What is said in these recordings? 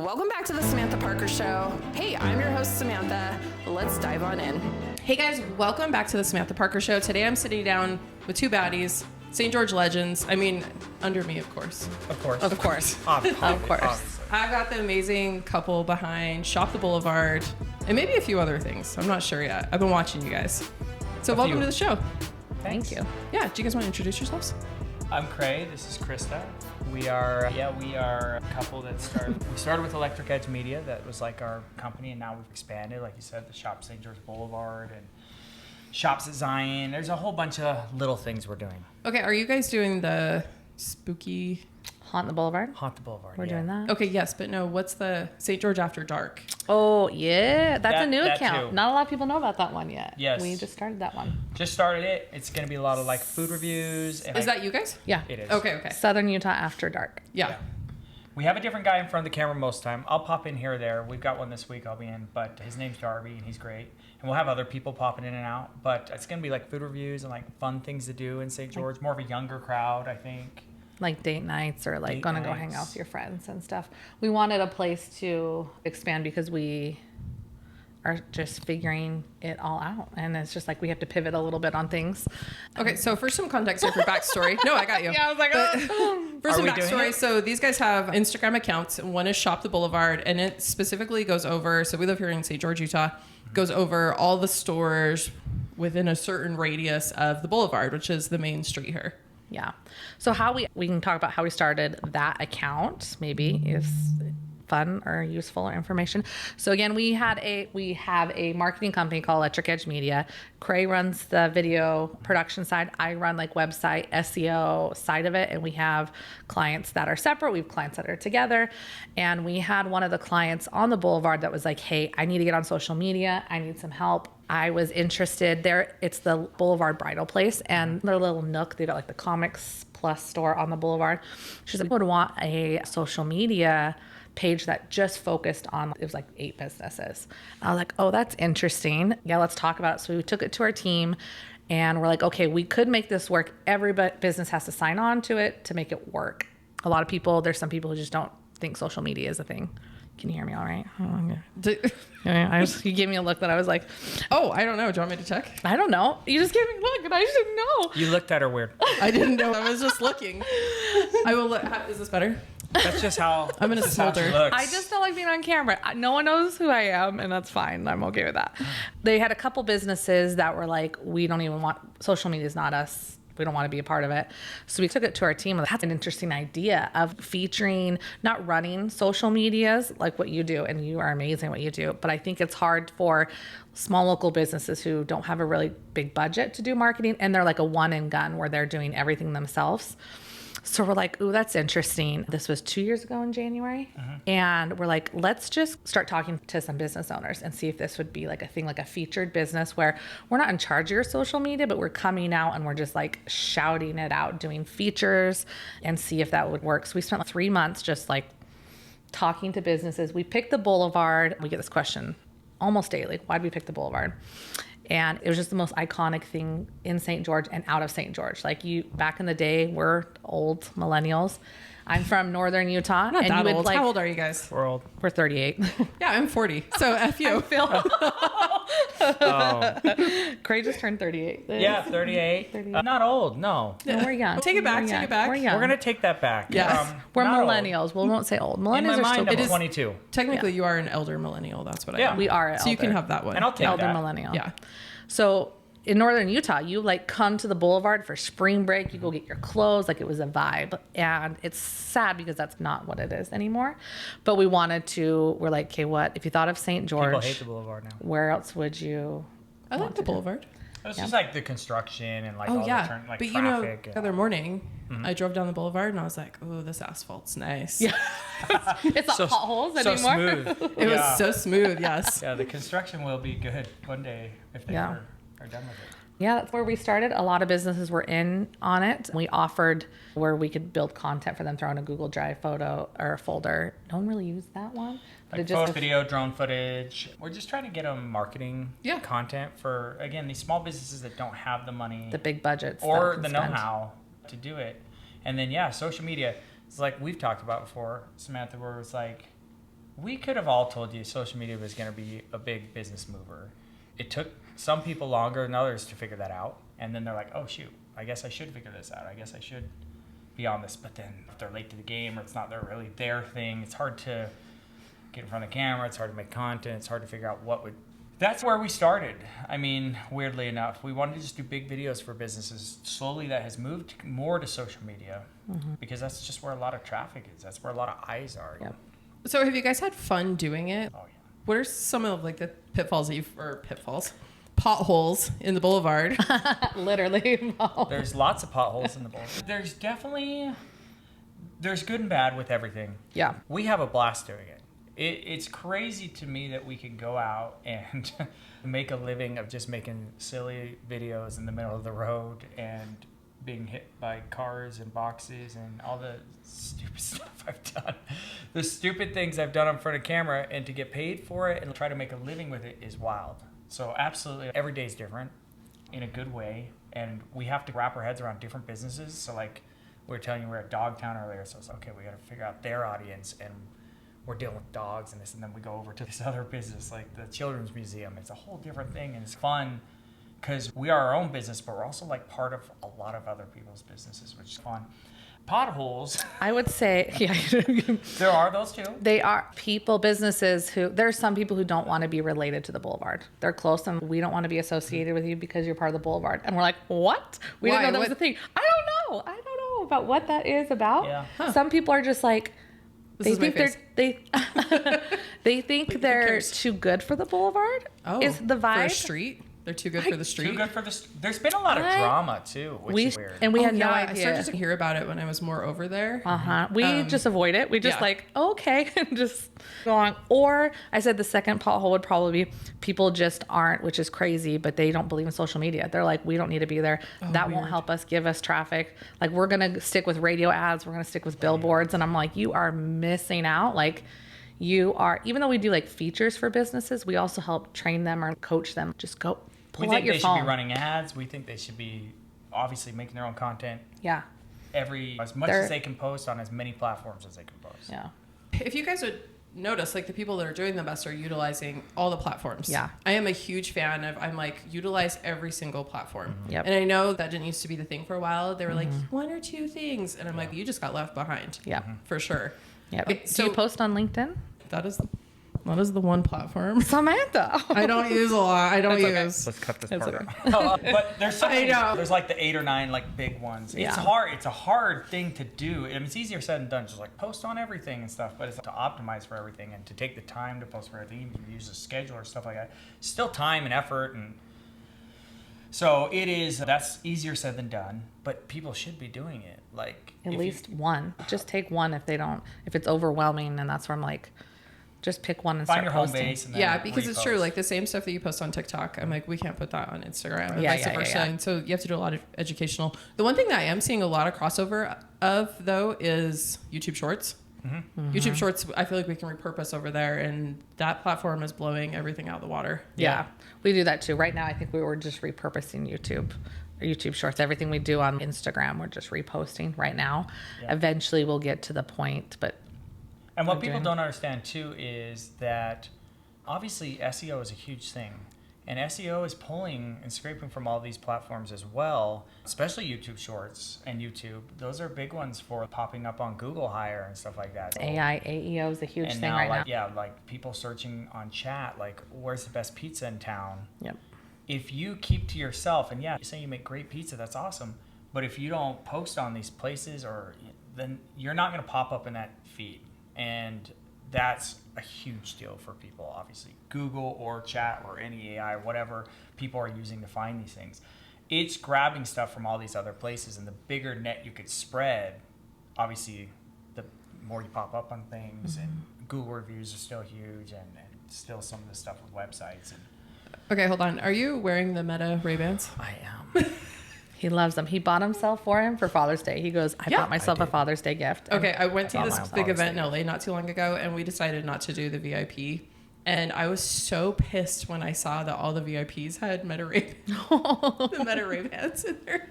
Welcome back to the Samantha Parker Show. Hey, I'm your host, Samantha. Let's dive on in. Hey guys, welcome back to the Samantha Parker Show. Today I'm sitting down with two baddies, St. George legends. I mean, under me, of course. Of course. Of course. Obviously. Of course. Obviously. I've got the amazing couple behind Shop the Boulevard and maybe a few other things. I'm not sure yet. I've been watching you guys. So welcome to the show. Thanks. Thank you. Yeah, do you guys want to introduce yourselves? I'm Kreigh. This is Krista. We are a couple that started with Electric Edge Media. That was like our company, and now we've expanded, like you said, the Shop St. George Boulevard and Shops at Zion. There's a whole bunch of little things we're doing. Okay, are you guys doing the spooky Haunt the Boulevard? Haunt the Boulevard. We're doing that. Okay, yes, but no, what's the St. George After Dark? Oh, yeah. That's a new that account. too. Not a lot of people know about that one yet. Yes. We just started that one. Just started it. It's going to be a lot of like food reviews. And Is that you guys? Yeah. It is. Okay. Southern Utah After Dark. Yeah. We have a different guy in front of the camera most of the time. I'll pop in here or there. We've got one this week I'll be in, but his name's Darby and he's great. And we'll have other people popping in and out, but it's going to be like food reviews and like fun things to do in St. George. More of a younger crowd, I think. Like date nights or like Date gonna go nights. hang out with your friends and stuff. We wanted a place to expand because we are just figuring it all out. And it's just like we have to pivot a little bit on things. Okay, so for some context here for backstory. No, I got you. Yeah, I was like, For Are some we doing backstory, it? so these guys have Instagram accounts. One is Shop the Boulevard, and it specifically goes over, so we live here in St. George, Utah, goes over all the stores within a certain radius of the Boulevard, which is the main street here. Yeah. So how we can talk about how we started that account, maybe if fun or useful or information. So again, we have a marketing company called Electric Edge Media. Kreigh runs the video production side. I run like website SEO side of it, and we have clients that are separate. We have clients that are together, and we had one of the clients on the Boulevard that was like, "Hey, I need to get on social media. I need some help." I was interested there. It's the Boulevard Bridal Place, and their little nook. They got like the Comics Plus store on the Boulevard. She's like, I would want a social media page that just focused on, it was like 8 businesses. I was like, oh, that's interesting. Yeah, let's talk about it. So we took it to our team and we're like, okay, we could make this work. Every business has to sign on to it to make it work. A lot of people, there's some people who just don't think social media is a thing. Can you hear me all right? Oh, yeah. You gave me a look that I was like, Oh, I don't know. Do you want me to check? I don't know. You just gave me a look and I just didn't know. You looked at her weird. I didn't know. I was just looking. I will look. Is this better? That's just how I'm gonna this is how she smolder. looks. I just don't like being on camera. No one knows who I am, and that's fine. I'm okay with that. They had a couple businesses that were like, we don't even want, social media is not us. We don't want to be a part of it. So we took it to our team. That's an interesting idea of featuring, not running social medias like what you do. And you are amazing at what you do. But I think it's hard for small local businesses who don't have a really big budget to do marketing. And they're like a one and gun where they're doing everything themselves. So we're like, ooh, that's interesting. This was 2 years ago in January. And we're like, let's just start talking to some business owners and see if this would be like a thing, like a featured business where we're not in charge of your social media, but we're coming out and we're just like shouting it out, doing features and see if that would work. So we spent like 3 months just like talking to businesses. We picked the Boulevard. We get this question almost daily. Why'd we pick the Boulevard? And it was just the most iconic thing in St. George and out of St. George. Like you, back in the day, we're old millennials. I'm from northern Utah. Not and that you would old. like, How old are you guys? We're old. We're 38. Yeah, I'm 40. So F you. Phil. Oh. Kreigh just turned 38. Yeah, 38. 38. Not old, no. No, we're young. Take it back, We're take young. it back. We're young. We're going to take that back. Yes. We're not old. millennials. We won't say old. In Millennials my are still mind, I'm cool. 22. Technically, you are an elder millennial. That's what I Yeah. am. We are So you can elder. have that one. And I'll take elder that. millennial. Yeah. So in northern Utah, you like come to the Boulevard for spring break. You go get your clothes. Like it was a vibe. And it's sad because that's not what it is anymore. But we wanted to, we're like, okay, what? If you thought of St. George, People hate the Boulevard now. where else would you? I like the Boulevard. It's just like the construction and like Oh all yeah, the turn, like but you know, traffic. the other morning I drove down the Boulevard and I was like, "Oh, this asphalt's nice." Yeah. It's not potholes so anymore. smooth. It Yeah. was so smooth. Yes. Yeah, the construction will be good one day if they Yeah. are done with it. Yeah, that's where we started. A lot of businesses were in on it. We offered where we could build content for them, throw in a Google Drive photo or a folder. No one really used that one. Like photo, video, drone footage. We're just trying to get them marketing content for, again, these small businesses that don't have the money. The big budgets. Or that the can spend. know-how to do it. And then, yeah, social media. It's like we've talked about before, Samantha, where it's like, we could have all told you social media was going to be a big business mover. It took some people longer than others to figure that out. And then they're like, oh, shoot, I guess I should figure this out. I guess I should be on this. But then if they're late to the game or it's not really their thing, it's hard to get in front of the camera. It's hard to make content. It's hard to figure out what would... That's where we started. I mean, weirdly enough, we wanted to just do big videos for businesses. Slowly that has moved more to social media because that's just where a lot of traffic is. That's where a lot of eyes are. Yep. So have you guys had fun doing it? Oh, yeah. What are some of like the potholes in the Boulevard? Literally. There's lots of potholes in the Boulevard. There's good and bad with everything. Yeah. We have a blast doing it. It's crazy to me that we can go out and make a living of just making silly videos in the middle of the road and being hit by cars and boxes and all the stupid stuff I've done. The stupid things I've done in front of camera, and to get paid for it and try to make a living with it is wild. So absolutely, every day is different in a good way, and we have to wrap our heads around different businesses. So like we were telling you, we were at Dogtown earlier, so it's like, okay, we got to figure out their audience, and we're dealing with dogs and this, and then we go over to this other business like the Children's Museum. It's a whole different thing, and it's fun because we are our own business, but we're also like part of a lot of other people's businesses, which is fun. Potholes. I would say, yeah. There are those too. They are businesses there's some people who don't want to be related to the Boulevard. They're close and we don't want to be associated with you because you're part of the Boulevard. And we're like, what? We didn't know that was a thing. I don't know about what that is about. Yeah. Huh. Some people are just like, they think they're too good for the Boulevard. Oh, is the vibe. For a street? They're too good for the street? Too good for the... There's been a lot of drama too, which is weird. And we had no idea. I started to hear about it when I was more over there. We just avoid it. We just okay, and just go on. Or I said the second pothole would probably be people just aren't, which is crazy, but they don't believe in social media. They're like, we don't need to be there. That won't help us give us traffic. Like, we're going to stick with radio ads. We're going to stick with billboards. And I'm like, you are missing out. Like, you are, even though we do like features for businesses, we also help train them or coach them. Just go. We think they should be running ads. We think they should be obviously making their own content. Yeah. As much as they can post on as many platforms as they can post. Yeah. If you guys would notice, like the people that are doing the best are utilizing all the platforms. Yeah. I am a huge fan of, I'm like, utilize every single platform. Yep. And I know that didn't used to be the thing for a while. They were like one or two things. And I'm like, you just got left behind. Yeah. For sure. Yeah. Okay, Do you post on LinkedIn? That is the one platform. Samantha. I don't use a lot. I don't use. Let's cut this It's part okay. out. But there's so many, I know. there's like the 8 or 9 like big ones. It's hard. It's a hard thing to do. I mean, it's easier said than done. Just like post on everything and stuff, but it's to optimize for everything and to take the time to post for everything. You use a schedule or stuff like that. Still time and effort, and so it is. That's easier said than done. But people should be doing it. Like At least one. Just take one if it's overwhelming, and that's where I'm like, just pick one and find start your posting. home base. And then Yeah, because repost. it's true. Like the same stuff that you post on TikTok, I'm like, we can't put that on Instagram and Yeah, vice versa. yeah. And so you have to do a lot of educational. The one thing that I am seeing a lot of crossover of, though, is YouTube Shorts. YouTube Shorts, I feel like we can repurpose over there, and that platform is blowing everything out of the water. Yeah, we do that too. Right now, I think we were just repurposing YouTube Shorts. Everything we do on Instagram, we're just reposting right now. Yeah. Eventually, we'll get to the point, but... And what people don't understand too is that obviously SEO is a huge thing, and SEO is pulling and scraping from all these platforms as well, especially YouTube Shorts and YouTube. Those are big ones for popping up on Google Hire and stuff like that. AI, AEO is a huge thing now, right like, now. Yeah, like people searching on chat, like where's the best pizza in town? Yep. If you keep to yourself, and you say you make great pizza, that's awesome. But if you don't post on these places, then you're not going to pop up in that feed. And that's a huge deal for people, obviously. Google or chat or any AI, whatever people are using to find these things. It's grabbing stuff from all these other places, and the bigger net you could spread, obviously, the more you pop up on things, and Google reviews are still huge, and still some of the stuff with websites. Okay, hold on. Are you wearing the Meta Ray-Bans? I am. He loves them. He bought himself for him for Father's Day. He goes, I bought myself a Father's Day gift. Okay, I went to this big Father's event Day in LA not too long ago, and we decided not to do the VIP. And I was so pissed when I saw that all the VIPs had the Meta Ray-Bans in there.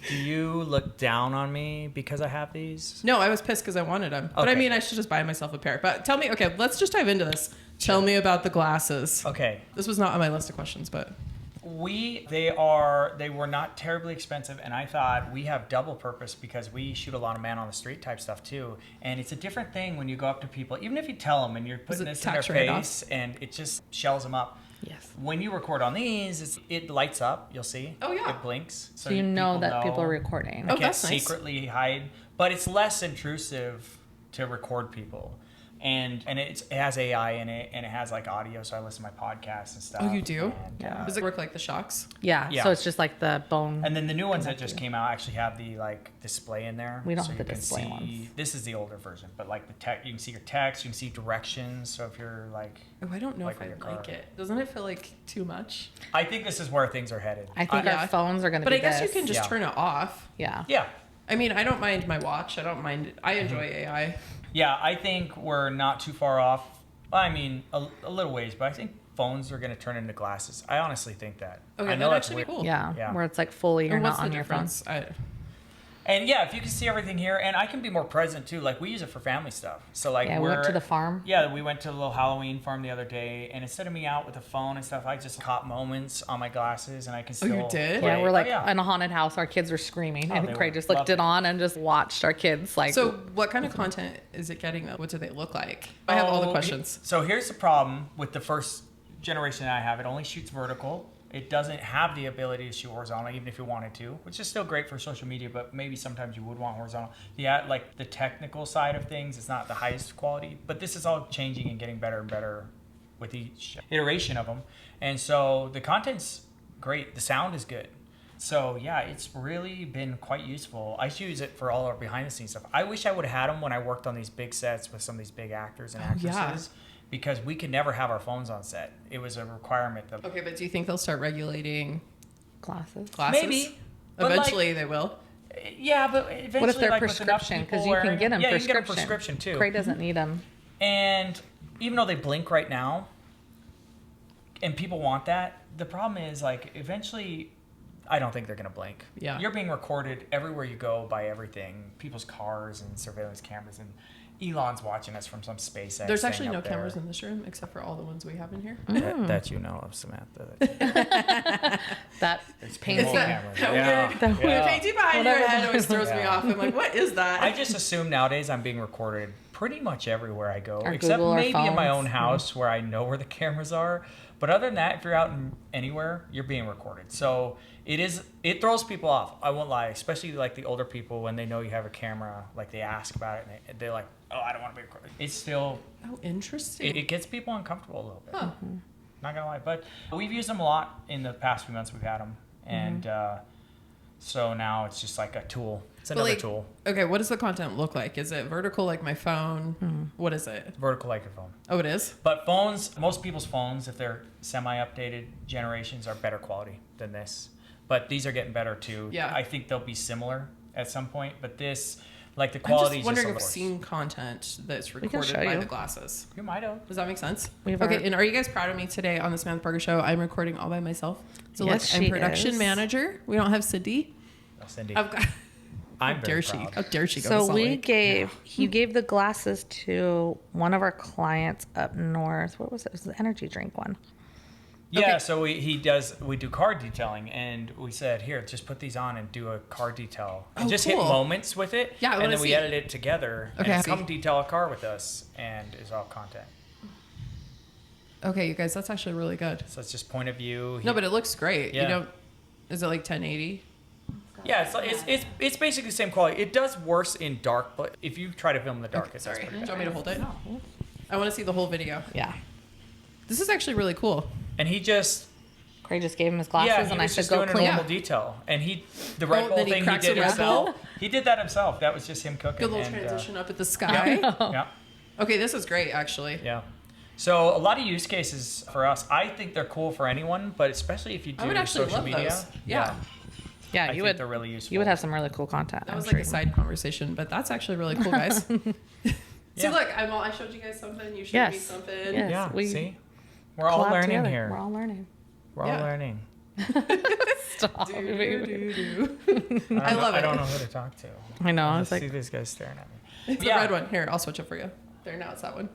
Do you look down on me because I have these? No, I was pissed because I wanted them. But I Okay. mean, I should just buy myself a pair. But tell me, okay, let's just dive into this. Tell me about the glasses. Okay. This was not on my list of questions, but They were not terribly expensive, and I thought we have double purpose because we shoot a lot of man on the street type stuff too, and it's a different thing when you go up to people, even if you tell them and you're putting this in their face and it just shells them up. Yes. When you record on these, it lights up. You'll see. Oh, yeah. It blinks, So you know that people are recording. I Oh, can't that's nice. secretly hide, but it's less intrusive to record people. And it has AI in it, and it has like audio, so I listen to my podcasts and stuff. Oh, you do? And, Yeah. does it work like the shocks? Yeah. Yeah. So it's just like the bone. And then the new ones that just came out actually have the like display in there. We don't so have you the can display see, ones. This is the older version, but like the tech, you can see your text, you can see directions. So if you're like, Oh, I don't know Like if I with your like car. it. Doesn't it feel like too much? I think this is where things are headed. I think yeah. our phones are going to But be I guess this. you can just Yeah. turn it off. Yeah. Yeah. I mean, I don't mind my watch. I don't mind. I enjoy AI. Yeah, I think we're not too far off. I mean, a little ways, but I think phones are going to turn into glasses. I honestly think that. Okay, I know that'd that's actually be weird. cool. Yeah. Yeah. Where it's like fully you're And what's not on the your phone. difference? And yeah, if you can see everything here, and I can be more present too. Like we use it for family stuff. So like Yeah, we went to the farm. Yeah, we went to a little Halloween farm the other day, and instead of me out with the phone and stuff, I just caught moments on my glasses, and I can still. you did? play. Yeah, we're like Oh, yeah. in a haunted house. Our kids were screaming, Oh, and they Kreigh were. just looked Loved it it. on and just watched our kids. Like, So, what kind of content is it getting though? What do they look like? I have all the Oh, questions. So here's the problem with the first generation that I have. It only shoots vertical. It doesn't have the ability to shoot horizontal, even if you wanted to, which is still great for social media, but maybe sometimes you would want horizontal. Yeah, like the technical side of things, it's not the highest quality, but this is all changing and getting better and better with each iteration of them. And so the content's great. The sound is good. So yeah, it's really been quite useful. I use it for all our behind the scenes stuff. I wish I would have had them when I worked on these big sets with some of these big actors and actresses. yeah. Because we could never have our phones on set. It was a requirement. That Okay, but do you think they'll start regulating glasses. glasses? Maybe. But, Eventually, they will. Yeah, but eventually, What if they're like, with enough prescription? people Because you can wearing get them yeah, prescription. you can get a prescription too. Kreigh doesn't need them. And even though they blink right now, and people want that, the problem is like eventually, I don't think they're gonna blink. Yeah. You're being recorded everywhere you go by everything, people's cars and surveillance cameras, and Elon's watching us from some SpaceX. There's thing actually no up there. cameras in this room except for all the ones we have in here. That you know of, Samantha. That It's painful. It's that, cameras. that Yeah. weird, That the weird- painting behind your Whatever. head always throws me Yeah. off. I'm like, what is that? I just assume nowadays I'm being recorded pretty much everywhere I go, Or except Google or maybe in my phones. own house where I know where the cameras are. But other than that, if you're out anywhere, you're being recorded. So it throws people off. I won't lie, especially like the older people when they know you have a camera, like they ask about it and they're like, oh, I don't want to be recorded. It's still, Oh, interesting. it gets people uncomfortable a little bit. Huh. Not gonna lie, but we've used them a lot in the past few months. We've had them, and so now it's just like a tool. It's another tool. Okay, what does the content look like? Is it vertical like my phone? What is it? Vertical like your phone. Oh, it is? But phones, most people's phones, if they're semi-updated generations, are better quality than this. But these are getting better too. Yeah. I think they'll be similar at some point. But this, like the I'm quality, just is wondering just if a I've seen content that's can recorded show by you. the glasses. You might have. Does that make sense? We've Okay, already- and are you guys proud of me today on the Samantha Parker Show? I'm recording all by myself. So Yes, look, I'm she production is. manager. We don't have Cindy. Cindy. I've got. I'm How very dare she? proud. How dare she go to So Salt we Lake? you gave the glasses to one of our clients up north. What was it? It was the energy drink one. Yeah, Okay. so we do car detailing, and we said, here, just put these on and do a car detail, and Oh, just cool. hit moments with it. Yeah, I and wanna then we see. edit it together. Okay, I and see. come detail a car with us, and it's all content. Okay, you guys, that's actually really good. So it's just point of view. No, but it looks great. Yeah. You don't. Is it like 1080? Yeah, it's basically the same quality. It does worse in dark, but if you try to film in the dark, it's Sorry. Do pretty you bad. want me to hold it? I want to see the whole video. Yeah. This is actually really cool. And he just Kreigh just gave him his glasses, yeah, he and I was said, just "Go doing a clean." normal detail, and the Red Bull then he thing he cracks did a Red Bull? himself. He did that himself. That was just him cooking. Good little and, transition up at the sky. Yeah. Okay, this is great, actually. Yeah. So a lot of use cases for us. I think they're cool for anyone, but especially if you do I would actually social love media. those. Yeah. Yeah, I you think would. they're really useful. You would have some really cool content. That I'm was sure like a you side conversation, but that's actually really cool, guys. See, Yeah. look, I showed you guys something. You showed me Yes. something. Yes. Yeah. we See, we're all collab learning together. here. We're all learning. We're Yeah. all learning. Stop, baby. I love it. I don't know who to talk to. I know. I I was see like, these guys staring at me. It's the red one. Here, I'll switch it for you. There, now it's that one.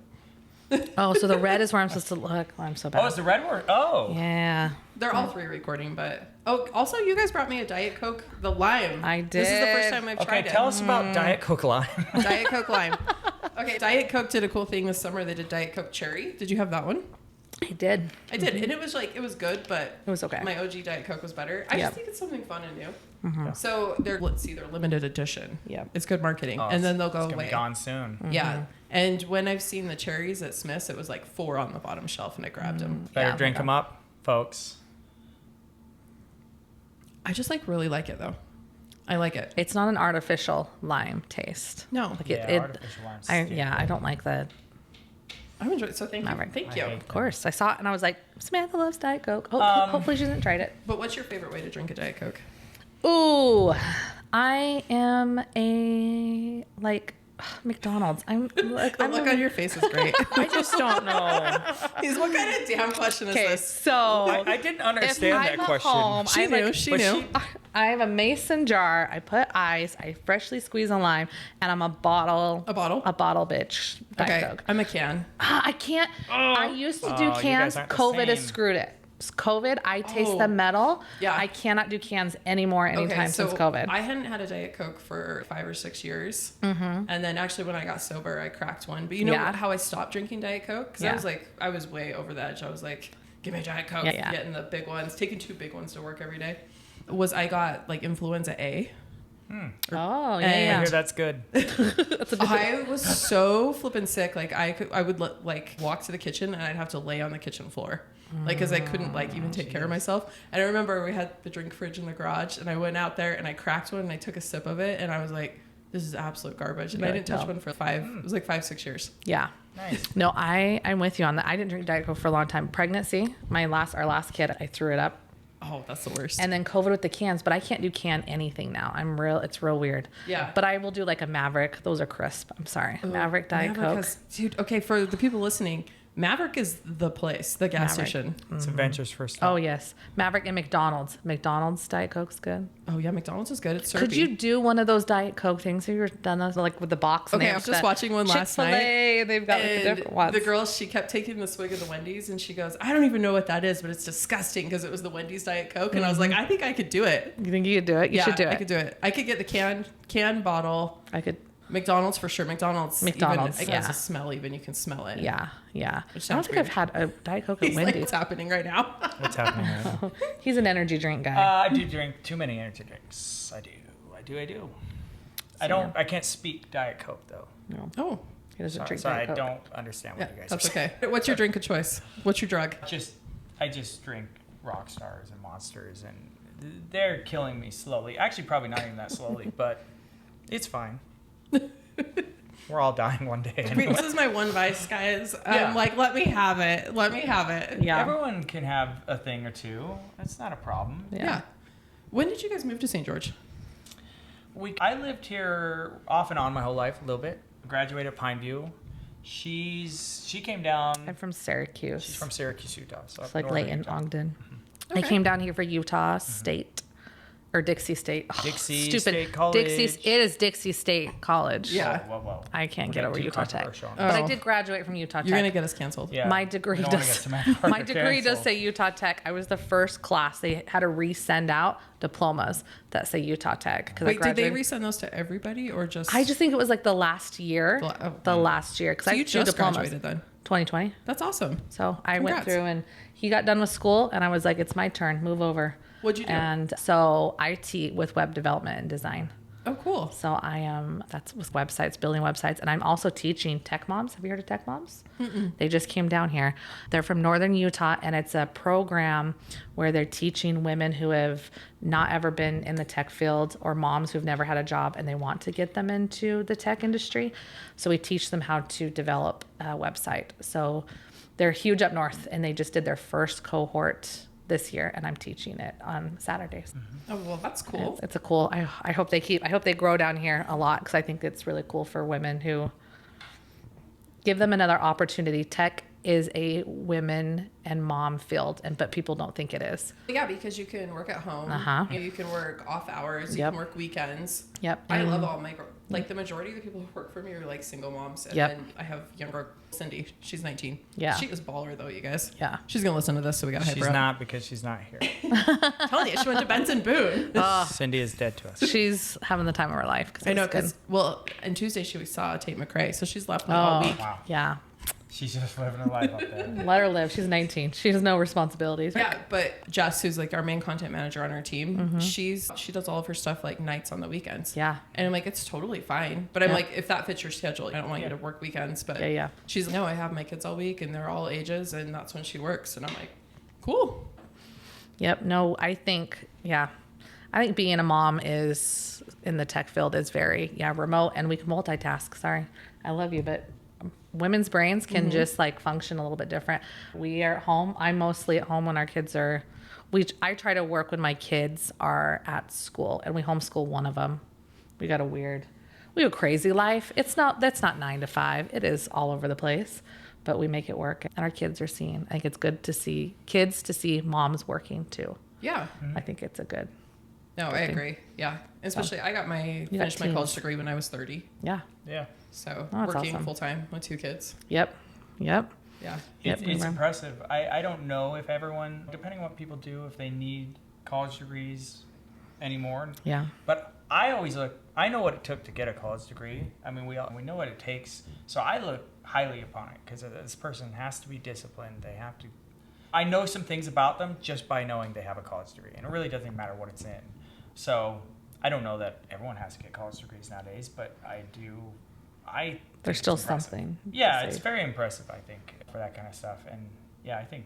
oh, so the red is where I'm supposed to look. Oh, I'm so bad. Oh, it's the red one? Oh. Yeah. They're all three recording, but also you guys brought me a Diet Coke, the lime. I did. This is the first time I've tried Okay, it. tell us about Diet Coke Lime. Diet Coke lime. Okay, Diet Coke did a cool thing this summer. They did Diet Coke cherry. Did you have that one? I did. I did, and it was good, but It was okay. my OG Diet Coke was better. I Yep. just think it's something fun and new. So they're limited edition. Yep. It's good marketing, Oh, and then they'll go it's gonna away. be gone soon. Yeah, and when I've seen the cherries at Smith's, it was like 4 on the bottom shelf, and I grabbed them. Better Yeah. drink them up, folks. I just really like it though. I like it. It's not an artificial lime taste. No, Like Yeah, artificial lime's I don't like the. I'm enjoying it. So thank you. Maverick. Thank you. I hate Of course, I saw it and I was like, Samantha loves Diet Coke. Hopefully she hasn't tried it. But what's your favorite way to drink a Diet Coke? Ooh, I am a McDonald's. I'm like The look on your face is great. I just don't know. He's what kind of damn question is Okay, this? so I didn't understand that question. Home, She I knew. like- She but knew. I have a mason jar. I put ice. I freshly squeeze a lime, and I'm a bottle. A bottle? A bottle, bitch. Diet Okay, Coke. I'm a can. I can't. I used to do you cans. guys aren't the COVID has same. screwed it. COVID, I taste Oh. the metal. Yeah. I cannot do cans anymore anytime since COVID. I hadn't had a Diet Coke for 5 or 6 years. Mm-hmm. And then actually when I got sober, I cracked one. But you know Yeah. how I stopped drinking Diet Coke? Because Yeah. I was way over the edge. I was like, give me a Diet Coke. Yeah. Getting the big ones, taking 2 big ones to work every day. I got influenza A. Oh, And- I yeah. hear that's good. I was so flippin' sick. I would walk to the kitchen and I'd have to lay on the kitchen floor. Because I couldn't even take care of myself. And I remember we had the drink fridge in the garage and I went out there and I cracked one and I took a sip of it and I was like, this is absolute garbage. And I didn't touch No. one for 5-6 years. Yeah. Nice. No, I'm with you on that. I didn't drink Diet Coke for a long time. Pregnancy, our last kid, I threw it up. Oh, that's the worst. And then COVID with the cans, but I can't do can anything now. It's real weird. Yeah. But I will do a Maverick. Those are crisp. I'm sorry. Maverick Diet Coke. Dude, okay, for the people listening, Maverick is the place, the gas Maverick. station. It's Adventure's first Oh stop. yes, Maverick and McDonald's. McDonald's Diet Coke's good. Oh yeah, McDonald's is good. It's syrupy. Could you do one of those Diet Coke things? Have you ever done those with the box? and Okay, they I have was just the watching one last Chick-fil-A, they've got the different ones. The girl, she kept taking the swig of the Wendy's and she goes, I don't even know what that is, but it's disgusting because it was the Wendy's Diet Coke. And I was like, I think I could do it. You think you could do it? You should do it. I could do it. I could get the can bottle. I could. McDonald's for sure. Mcdonald's, Yeah. I guess the smell even, you can smell it. Yeah. Which I don't sounds think weird. I've had a Diet Coke at He's like, Wendy's. what's happening right now? What's happening right now? He's an energy drink guy. I do drink too many energy drinks. I do. I can't speak Diet Coke though. No, Oh, he doesn't So, drink so I Diet Coke. don't understand what yeah, you guys that's are saying. okay. What's your drink of choice? What's your drug? I just drink rock stars and monsters and they're killing me slowly. Actually, probably not even that slowly, but it's fine. We're all dying one day. I mean, Anyway. this is my one vice, guys. Yeah. I'm like, let me have it. Let me have it. Yeah. Everyone can have a thing or two. That's not a problem. Yeah. When did you guys move to St. George? I lived here off and on my whole life a little bit. Graduated at Pineview. She came down. I'm from Syracuse. She's from Syracuse, Utah. So It's up like northern Layton, Utah. Ogden. Okay. I came down here for Utah State or Dixie State. Oh, Dixie State College. It is Dixie State College. Yeah. Whoa. I can't We're get over getting too Utah Tech. controversial on But this. I did graduate from Utah Tech. You're going to get us canceled. Yeah. My degree We don't wanna does. get Samantha Parker My degree does canceled. say Utah Tech. I was the first class they had to resend out diplomas that say Utah Tech. 'cause I Wait, did they graduated- resend those to everybody or just? I just think it was like the last year. The last year because So I you had two just diplomas. graduated then? 2020. That's awesome. So I went Congrats. through and he got done with school and I was like, it's my turn. Move over. What'd you do? And so IT with web development and design. Oh, cool. So I am, that's with websites, building websites. And I'm also teaching Tech Moms. Have you heard of Tech Moms? They just came down here. They're from Northern Utah. And it's a program where they're teaching women who have not ever been in the tech field or moms who've never had a job and they want to get them into the tech industry. So we teach them how to develop a website. So they're huge up north and they just did their first cohort this year and I'm teaching it on Saturdays. Oh, well, that's cool. It's a cool. I hope they grow down here a lot because I think it's really cool for women who give them another opportunity. Tech is a women and mom field, but people don't think it is. Yeah, because you can work at home. You can work off hours. You can work weekends. I love all my, like the majority of the people who work for me are like single moms. And then I have younger Cindy. She's 19. Yeah. She is baller though, you guys. Yeah. She's going to listen to this, so we got to hype her up. She's not, because she's not here. Telling you, she went to Benson Boone. Cindy is dead to us. She's having the time of her life. I know, because, well, on Tuesday she saw Tate McRae, so she's left me all week. Wow. Yeah. She's just living her life up there. Let her live. She's 19. She has no responsibilities. Yeah, but Jess, who's like our main content manager on our team, she does all of her stuff like nights on the weekends. Yeah. And I'm like, it's totally fine. But I'm like, if that fits your schedule, I don't want you to work weekends. But she's like, no, I have my kids all week and they're all ages and that's when she works. And I'm like, cool. Yep. No, I think being a mom is in the tech field is very, remote, and we can multitask. Sorry. I love you, but women's brains can just like function a little bit different. We are at home. I'm mostly at home when our kids are, I try to work when my kids are at school, and we homeschool one of them. We have a crazy life. That's not 9 to 5. It is all over the place, but we make it work, and our kids are seeing. I think it's good to see kids, to see moms working too. Yeah. I think it's a good. No, I agree. Yeah. Especially I finished my college degree when I was 30. Yeah. Yeah. So working full time with 2 kids. Yep. Yeah. It's impressive. I don't know if everyone, depending on what people do, if they need college degrees anymore. Yeah. But I always I know what it took to get a college degree. I mean, we know what it takes. So I look highly upon it, because this person has to be disciplined. They have to. I know some things about them just by knowing they have a college degree, and it really doesn't matter what it's in. So I don't know that everyone has to get college degrees nowadays, but I do. There's still something. Yeah, it's very impressive, I think, for that kind of stuff. And yeah, I think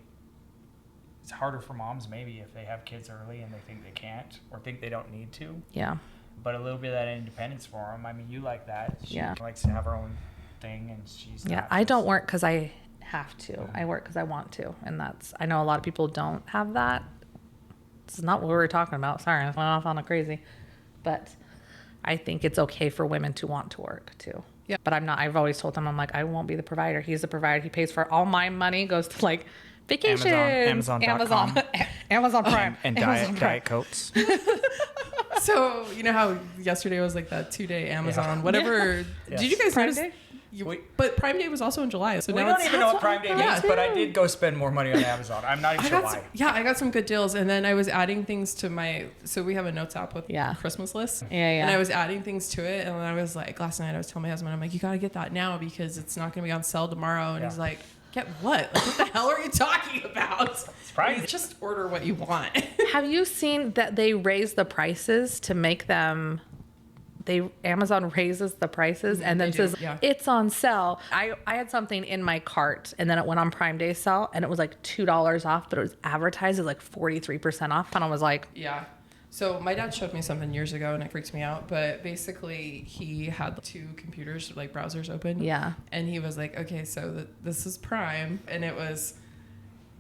it's harder for moms maybe if they have kids early and they think they can't or think they don't need to. Yeah. But a little bit of that independence for them. I mean, you like that. She likes to have her own thing, and she's not. Yeah, I don't work because I have to. I work because I want to, and I know a lot of people don't have that. It's not what we were talking about. Sorry, I went off on a crazy, but I think it's okay for women to want to work too. Yeah. But I'm not. I've always told them, I'm like, I won't be the provider. He's the provider. He pays for all my money. Goes to like vacations, Amazon Prime, and Diet Cokes. So you know how yesterday was like that 2-day Amazon, whatever. Yes. Did you guys Prime notice? But Prime Day was also in July. So we don't even know what Prime Day means, but I did go spend more money on Amazon. I'm not even sure why. I got some good deals. And then I was adding things to so we have a notes app with Christmas lists. Yeah. And I was adding things to it. And then I was like, last night I was telling my husband, I'm like, you got to get that now because it's not going to be on sale tomorrow. And he's like, get what? Like, what the hell are you talking about? Just order what you want. Have you seen that they raise the prices to make them... Amazon raises the prices and then says it's on sale. I had something in my cart and then it went on Prime Day sale and it was like $2 off, but it was advertised as like 43% off. And I was like, yeah. So my dad showed me something years ago and it freaked me out. But basically he had 2 computers, like browsers open. Yeah. And he was like, okay, so this is Prime. And it was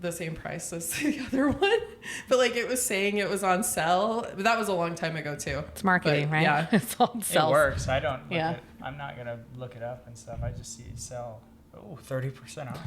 the same price as the other one, but like it was saying it was on sale, but that was a long time ago too. It's marketing, right? Yeah, it's on sale. It works. I don't. I'm not gonna look it up and stuff. I just see it sell. 30% off.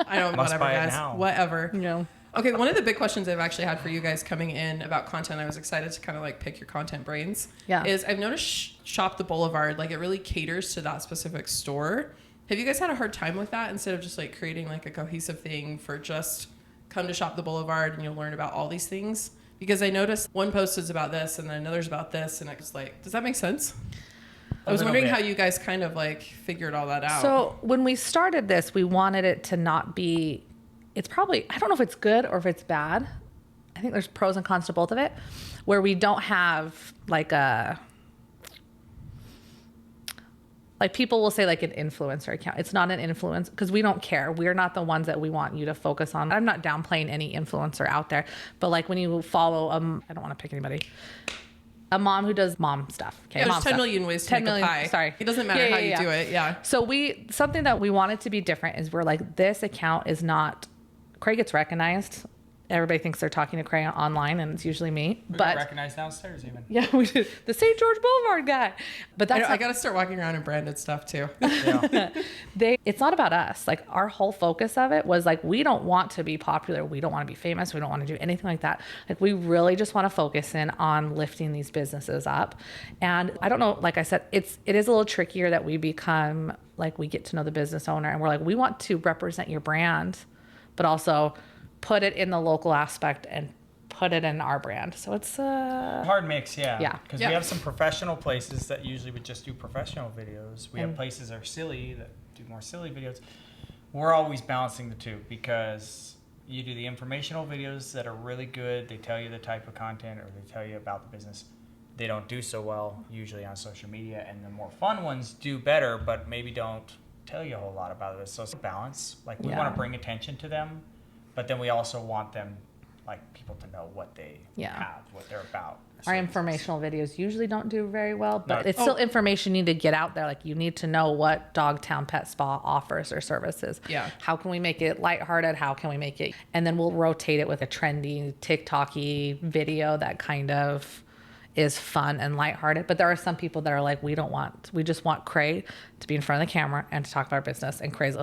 I don't. Whatever, guys. Whatever. No. Okay. One of the big questions I've actually had for you guys coming in about content, I was excited to kind of like pick your content brains. Yeah. Is I've noticed Shop the Boulevard, like it really caters to that specific store. Have you guys had a hard time with that instead of just like creating like a cohesive thing for just come to Shop the Boulevard and you'll learn about all these things? Because I noticed one post is about this and then another's about this, and it's like, does that make sense? I was wondering how you guys kind of like figured all that out. So when we started this, we wanted it to not be, it's probably, I don't know if it's good or if it's bad. I think there's pros and cons to both of it, where we don't have like like people will say like an influencer account. It's not an influence because we don't care. We're not the ones that we want you to focus on. I'm not downplaying any influencer out there, but like when you follow, I don't want to pick anybody, a mom who does mom stuff. Okay, there's 10 million ways to make a pie. Sorry. It doesn't matter how you do it. Yeah. So something that we wanted to be different is we're like, this account is not, Kreigh gets recognized everybody thinks they're talking to Kreigh online, and it's usually me. We But got recognized downstairs even. yeah, we did. The St. George Boulevard guy. But that's I got to start walking around in branded stuff too. Yeah. it's not about us. Like, our whole focus of it was like, we don't want to be popular. We don't want to be famous. We don't want to do anything like that. Like, we really just want to focus in on lifting these businesses up. And I don't know, like I said, it is a little trickier that we become like, we get to know the business owner and we're like, we want to represent your brand, but also put it in the local aspect and put it in our brand. So it's a hard mix, yeah. Yeah. Because Yeah. we have some professional places that usually would just do professional videos. We have places that are silly that do more silly videos. We're always balancing the two, because you do the informational videos that are really good. They tell you the type of content, or they tell you about the business. They don't do so well usually on social media, and the more fun ones do better, but maybe don't tell you a whole lot about it. So it's a balance. Like, we want to bring attention to them, but then we also want them, like, people to know what they have, what they're about. Our informational videos usually don't do very well, but No. it's still information you need to get out there. Like, you need to know what Dogtown Pet Spa offers or services. Yeah. How can we make it lighthearted? How can we make it? And then we'll rotate it with a trendy, TikTok-y video that kind of is fun and lighthearted. But there are some people that are like, we just want Kreigh to be in front of the camera and to talk about our business. And Kreigh's,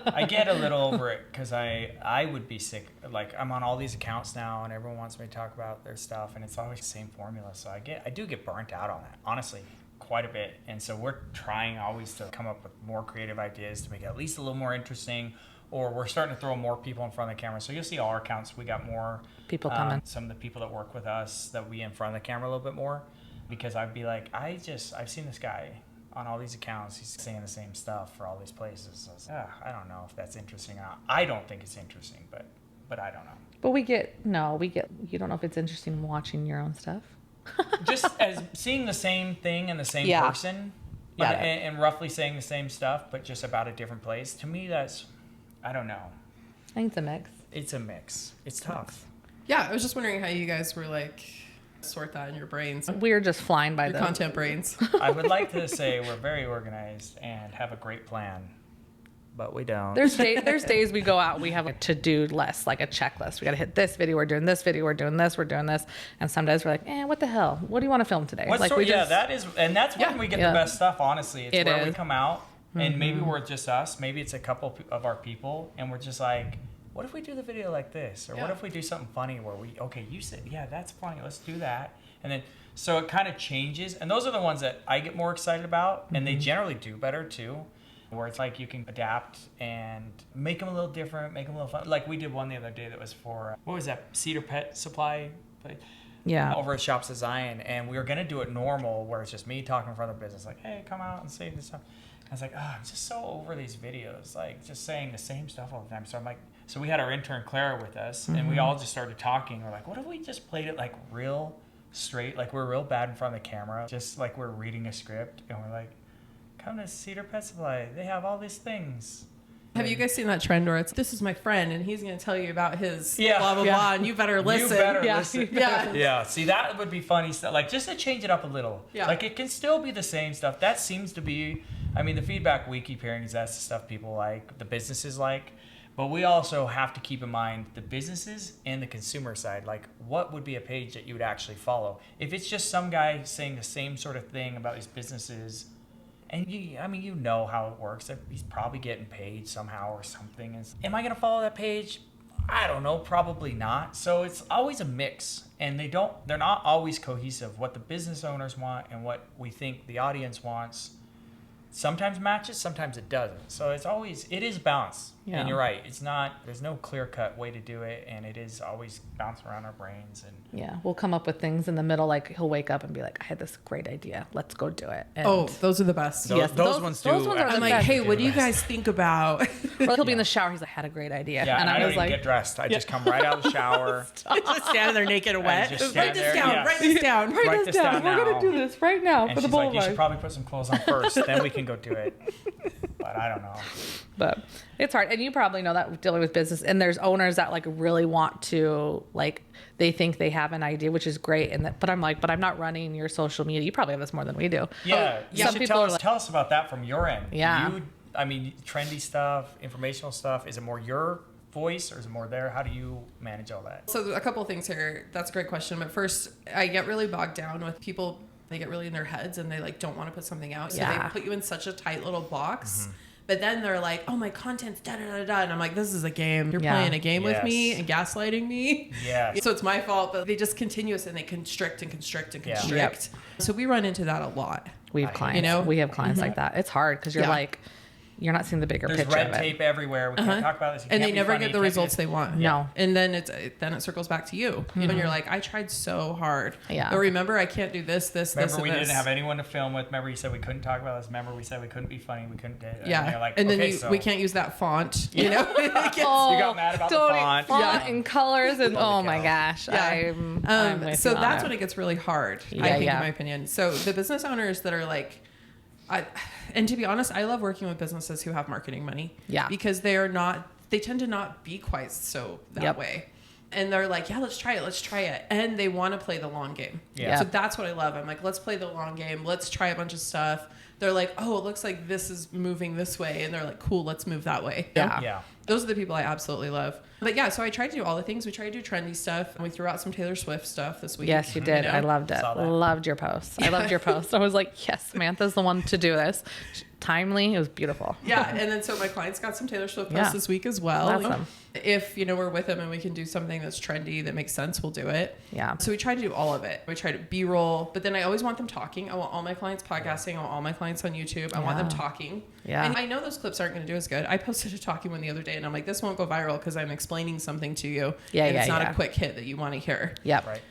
I get a little over it, because I would be sick. Like, I'm on all these accounts now, and everyone wants me to talk about their stuff, and it's always the same formula. So I do get burnt out on that, honestly, quite a bit. And so we're trying always to come up with more creative ideas to make it at least a little more interesting, or we're starting to throw more people in front of the camera. So you'll see all our accounts, we got more people coming. some of the people that work with us that we in front of the camera a little bit more, because I'd be like, I've seen this guy on all these accounts. He's saying the same stuff for all these places. So I don't know if that's interesting or not. I don't think it's interesting, but I don't know. But you don't know if it's interesting watching your own stuff. Just as seeing the same thing and the same person, Yeah. and roughly saying the same stuff, but just about a different place. To me, that's, I don't know. I think it's a mix. It's a mix. It's tough. Yeah, I was just wondering how you guys were like, sort that in your brains, We're just flying by your the content brains. I would like to say we're very organized and have a great plan, but we don't. There's days we go out, we have a to-do list, like a checklist. We got to hit this video, we're doing this video, we're doing this, we're doing this. And some days we're like, what the hell? What do you want to film today? What Like, sort, we just, that's when we get the best stuff, honestly. It's It where we is. come out, and maybe we're just us, maybe it's a couple of our people, and we're just like, what if we do the video like this? Or what if we do something funny where you said, that's funny, let's do that. And then, so it kind of changes. And those are the ones that I get more excited about, and they generally do better too, where it's like you can adapt and make them a little different, make them a little fun. Like, we did one the other day that was for, what was that, Cedar Pet Supply place? Yeah. Over at Shops at Zion, and we were going to do it normal, where it's just me talking in front of the business, like, hey, come out and say this stuff. I was like, I'm just so over these videos, like, just saying the same stuff all the time. So I'm like, so we had our intern Clara with us, and we all just started talking. We're like, what if we just played it like real straight, like we're real bad in front of the camera, just like we're reading a script, and we're like, come to Cedar Pet Supply, they have all these things. Have you guys seen that trend where it's, this is my friend and he's going to tell you about his Yeah. blah, blah, Yeah. blah, and you better listen. You better Yeah. listen. Yeah. Yeah, see, that would be funny stuff. Like, just to change it up a little. Yeah. Like, it can still be the same stuff. That seems to be, I mean, the feedback we keep hearing is that's the stuff people like, the businesses like. But we also have to keep in mind the businesses and the consumer side. Like, what would be a page that you would actually follow? If it's just some guy saying the same sort of thing about these businesses, and you know how it works. He's probably getting paid somehow or something. Am I going to follow that page? I don't know, probably not. So it's always a mix, and they're not always cohesive. What the business owners want and what we think the audience wants sometimes matches, sometimes it doesn't. So it is balanced. Yeah. And you're right. There's no clear-cut way to do it, and it is always bouncing around our brains. And Yeah, we'll come up with things in the middle. Like, he'll wake up and be like, I had this great idea. Let's go do it. And Oh, those are the best. Those, Yes, those ones do. those ones are I'm the like, best. hey, what do you the best. guys think about? Or he'll be in the shower. He's like, I had a great idea. Yeah, and I I don't was even like, get dressed. I just come right out of the shower. just standing there naked and wet. just Write stand this there, down. yeah. Write this down. Write this down We're now. going to do this right now And for the she's like, you Boulevard. should probably put some clothes on first, then we can go do it. But I don't know. But it's hard. And you probably know that dealing with business. And there's owners that like really want to, like, they think they have an idea, which is great. But I'm like, but I'm not running your social media. You probably have this more than we do. Yeah, you Some should people tell are us, like- tell us about that from your end. Yeah. I mean, trendy stuff, informational stuff, is it more your voice, or is it more there? How do you manage all that? So a couple of things here. That's a great question. But first, I get really bogged down with people. They get really in their heads and they like don't want to put something out. So they put you in such a tight little box. But then they're like, oh, my content's da-da-da-da. And I'm like, this is a game. You're playing a game with me and gaslighting me. Yeah. So it's my fault. But they just continuous and they constrict and constrict and constrict. So we run into that a lot. We have clients. We have clients like that. It's hard because you're like, you're not seeing the bigger picture. There's red tape everywhere. We can't talk about this. And they never get the results they want. No. And then it circles back to you. And you're like, I tried so hard. Yeah. But remember, I can't do this, remember, we and didn't have anyone to film with. Remember, you said we couldn't talk about this. Remember, we said we couldn't be funny. We couldn't. And then we can't use that font. You know. You got mad about the font. And colors and oh my gosh. Yeah. I'm with so you on that's it. when it gets really hard. I think, in my opinion. So the business owners that are like, and to be honest, I love working with businesses who have marketing money. Yeah. Because they tend to not be quite so that way. And they're like, yeah, let's try it. And they want to play the long game. Yeah. So that's what I love. I'm like, let's play the long game. Let's try a bunch of stuff. They're like, oh, it looks like this is moving this way. And they're like, cool, let's move that way. Yeah. Those are the people I absolutely love. But yeah, so I tried to do all the things. We tried to do trendy stuff. And we threw out some Taylor Swift stuff this week. Yes, you did. I loved it. Loved your post. I loved your post. I was like, yes, Samantha's the one to do this. Timely. It was beautiful. Yeah. And then so my clients got some Taylor Swift posts this week as well. Awesome. If, we're with them and we can do something that's trendy, that makes sense, we'll do it. Yeah. So we try to do all of it. We try to B-roll, but then I always want them talking. I want all my clients podcasting. I want all my clients on YouTube. I want them talking. Yeah. And I know those clips aren't going to do as good. I posted a talking one the other day and I'm like, this won't go viral because I'm explaining something to you. And it's not a quick hit that you want to hear. Yep. Right.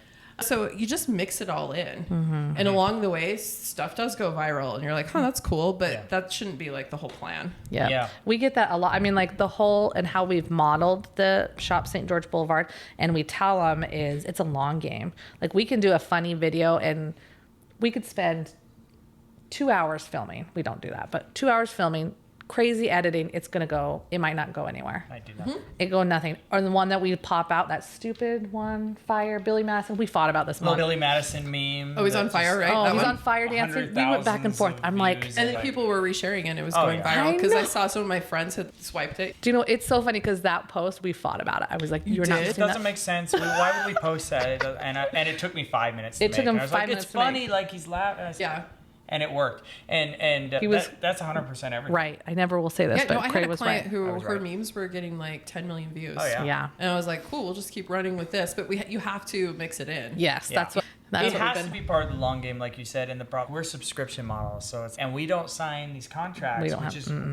So you just mix it all in. And along the way, stuff does go viral. And you're like, oh, that's cool. But that shouldn't be like the whole plan. Yeah. We get that a lot. I mean, like the whole and how we've modeled the Shop St. George Boulevard. And we tell them is it's a long game. Like we can do a funny video and we could spend 2 hours filming. We don't do that. But 2 hours filming. Crazy editing, it might not go anywhere. I do nothing. It go nothing. Or the one that we pop out, that stupid one, Fire, Billy Madison. We fought about this month. Billy Madison meme. Oh, he's on fire, right? Oh, he's on fire dancing. We went back and forth. I'm like, and then people were resharing it. It was going viral because I saw some of my friends had swiped it. Do you know, it's so funny because that post, we fought about it. I was like, you're not It doesn't make sense. Why would we post that? And it took me 5 minutes to It took him 5 minutes it's to make. funny, like he's laughing. Yeah. And it worked. And He was- that's 100% everything. right. I never will say this, but I Kreigh had a was client right. who I was her right. memes were getting like 10 million views. Oh, yeah. Yeah. And I was like, cool, we'll just keep running with this. But you have to mix it in. Yes, Yeah. that's what It we've has been. to be part of the long game, like you said. And we're subscription models, and we don't sign these contracts.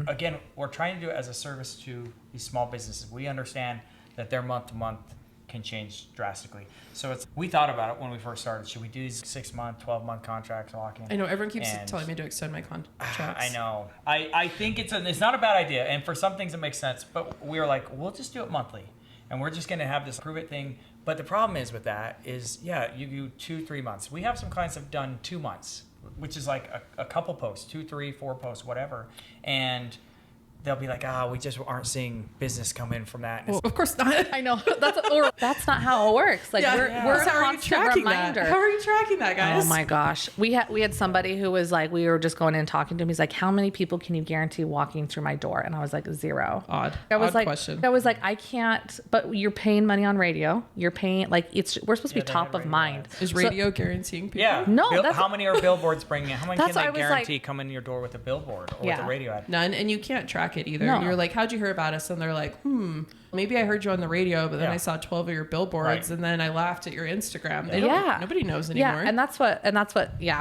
Again, we're trying to do it as a service to these small businesses. We understand that their month to month can change drastically. So we thought about it when we first started. Should we do these 6-month, 12-month contracts lock in? I know everyone keeps telling me to extend my contracts. I know. I think it's not a bad idea, and for some things it makes sense. But we were like, we'll just do it monthly, and we're just going to have this prove it thing. But the problem is with that is, you do 2-3 months. We have some clients that have done 2 months, which is like a couple posts, 2, 3, 4 posts, whatever, and they'll be like, we just aren't seeing business come in from that. Well, of course not. I know. That's not how it works. Like we're a How are you constant tracking reminder. that? How are you tracking that, guys? Oh my gosh. We had somebody who was like, we were just going in and talking to him. He's like, how many people can you guarantee walking through my door? And I was like, 0. Odd question. I was like, I can't, but you're paying money on radio. You're paying, like, we're supposed to be top of mind. Is radio guaranteeing people? Yeah. No, how many are billboards bringing in? How many can That's why I they was guarantee like- come in your door with a billboard or with a radio ad? None, and you can't track it either. No. You're like, how'd you hear about us? And they're like, maybe I heard you on the radio, but then I saw 12 of your billboards, and then I laughed at your Instagram. They don't, nobody knows anymore. Yeah, and that's what,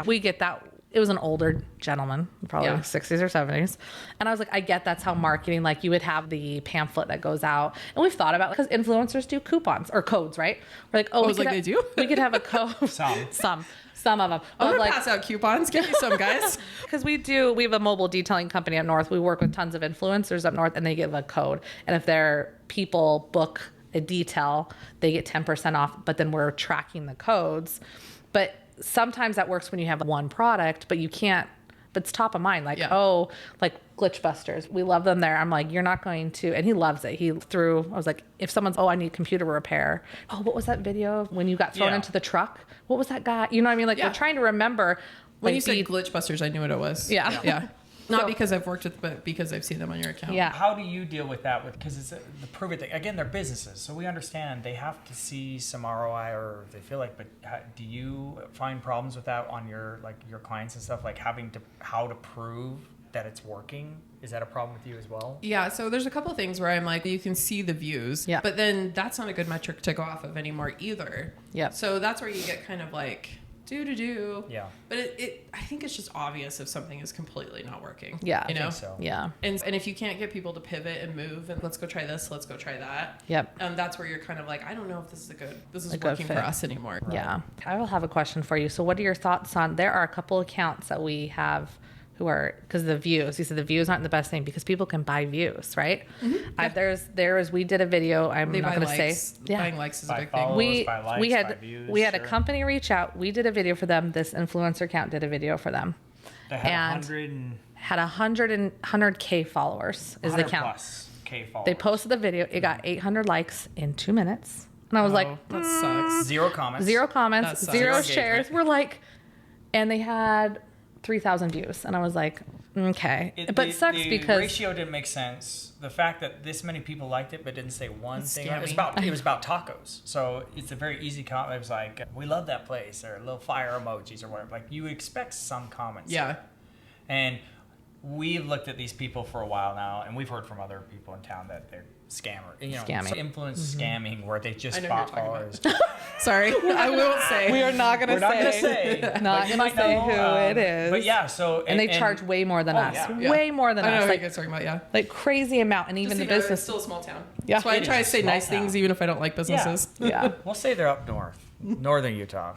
we get that. It was an older gentleman, probably 60s or 70s. And I was like, I get that's how marketing, like you would have the pamphlet that goes out. And we've thought about it because influencers do coupons or codes, right? We're like, they do? We could have a code. Some of them. I'm going to pass out coupons. Give me some, guys. Because we have a mobile detailing company up north. We work with tons of influencers up north and they give a code. And if their people book a detail, they get 10% off, but then we're tracking the codes. But sometimes that works when you have one product, but you can't, but it's top of mind. Like, like Glitch Busters. We love them there. I'm like, you're not going to, and he loves it. I was like, if someone's, I need computer repair. Oh, what was that video of when you got thrown into the truck? What was that guy? You know what I mean? Like we're trying to remember. When you said Glitch Busters, I knew what it was. Yeah. Not because I've worked with, but because I've seen them on your account. Yeah. How do you deal with that? Because it's the prove it thing. Again, they're businesses, so we understand they have to see some ROI, or they feel like. But do you find problems with that on your clients and stuff, like how to prove that it's working? Is that a problem with you as well? Yeah, so there's a couple of things where I'm like, you can see the views, yeah, but then that's not a good metric to go off of anymore either. Yeah. So that's where you get kind of like do. Yeah. But I think it's just obvious if something is completely not working. Yeah. You know? I think so. Yeah. And if you can't get people to pivot and move and let's go try this, let's go try that. Yep. That's where you're kind of like, I don't know if this is A good working for fit. us anymore. Right. Yeah. I will have a question for you. So what are your thoughts on, there are a couple accounts that we have who are, because the views, you said the views aren't the best thing because people can buy views, right? Mm-hmm. We did a video, I'm They not buy going to say. likes. Yeah. Buying likes is a Buy big followers. thing. By likes, we by had views, we had sure. a company reach out. We did a video for them. This influencer account did a video for them. They had And 100K followers is the count. plus K followers. They posted the video. It got 800 likes in 2 minutes. And I was like, that sucks. 0 comments. 0 comments, That sucks. 0 Zero shares. engagement. We're like, and they had 3,000 views. And I was like, okay. But it sucks the because ratio didn't make sense. The fact that this many people liked it but didn't say one It's thing. scammy. It was about tacos. So it's a very easy comment. It was like, we love that place, or little fire emojis or whatever. Like, you expect some comments. Yeah. And we've looked at these people for a while now, and we've heard from other people in town that they're Scamming. so influence scamming, where they I just know bought who you're followers. talking Sorry, I won't say. we are not going We're to not gonna say. say. Not but you gonna might say know, who it is. But yeah, so And they charge way more than us. yeah. Yeah. Way more than I know us. who you Like, guys are talking about, yeah. like crazy amount. And even Just the so you know, business. it's still a small town. Yeah. That's why I It try is to a say small nice town. things even if I don't like businesses. Yeah. We'll say they're up north, northern Utah.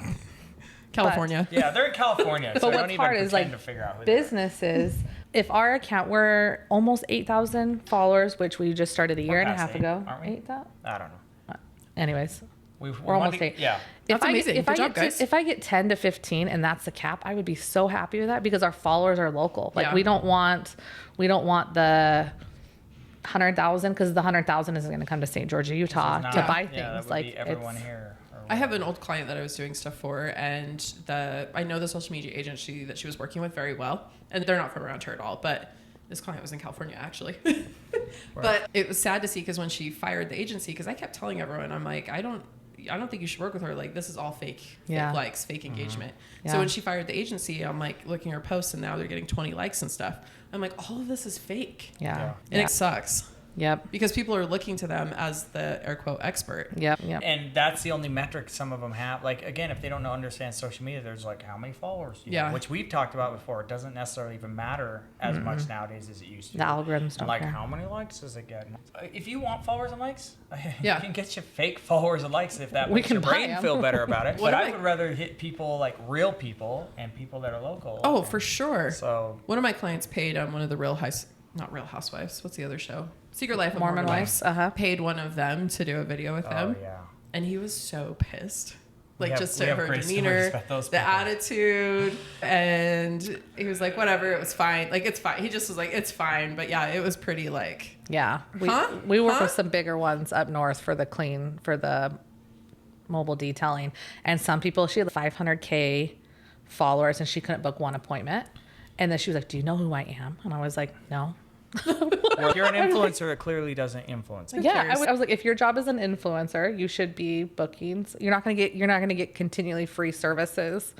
California. Yeah, they're in California, so But I don't what's even hard is pretend like to figure out who they are. businesses. If our account, we're almost 8,000 followers, which we just started a year and a past half 8, ago. aren't we? 8,000? I don't know. Anyways, We're almost 8. Yeah. That's amazing. Good job, guys. If I get 10 to 15 and that's the cap, I would be so happy with that because our followers are local. Like Yeah. we don't want the 100,000 because the 100,000 isn't going to come to St. George, Utah Not- to buy yeah, that things. would Like be everyone it's, here. or I have an old client that I was doing stuff for, and I know the social media agency that she was working with very well, and they're not from around here at all, but this client was in California actually. But it was sad to see because when she fired the agency, because I kept telling everyone, I'm like, I don't think you should work with her. Like, this is all fake Yeah. likes, fake engagement. Yeah. So when she fired the agency, I'm like looking at her posts, and now they're getting 20 likes and stuff. I'm like, all of this is fake, yeah. and it sucks Yep. because people are looking to them as the air quote expert. Yep. And that's the only metric some of them have. Like, again, if they don't understand social media, there's like, how many followers do you have? Yeah. Which we've talked about before. It doesn't necessarily even matter as much nowadays as it used to. The algorithms And don't like, care. how many likes does it get? If you want followers and likes, Yeah. you can get you fake followers and likes if that We makes can your buy brain 'em. feel better about it. What But am I I- would rather hit people, like real people and people that are local. Oh, for sure. So One of my clients paid one of the not Real Housewives. What's the other show? Secret Life of Mormon Wives. Uh-huh. Paid one of them to do a video with him, yeah. and he was so pissed. Like, have- just we at have her great stories demeanor, about those the people. attitude, and he was like, whatever, it was fine. Like, it's fine. He just was like, it's fine. But yeah, it was pretty like, Yeah. Huh? We work Huh? with some bigger ones up north for the mobile detailing. And some people, she had 500K followers and she couldn't book one appointment. And then she was like, do you know who I am? And I was like, no. Well, if you're an influencer, it clearly doesn't influence. Yeah, cares? I was like, if your job is an influencer, you should be booking. You're not going to get continually free services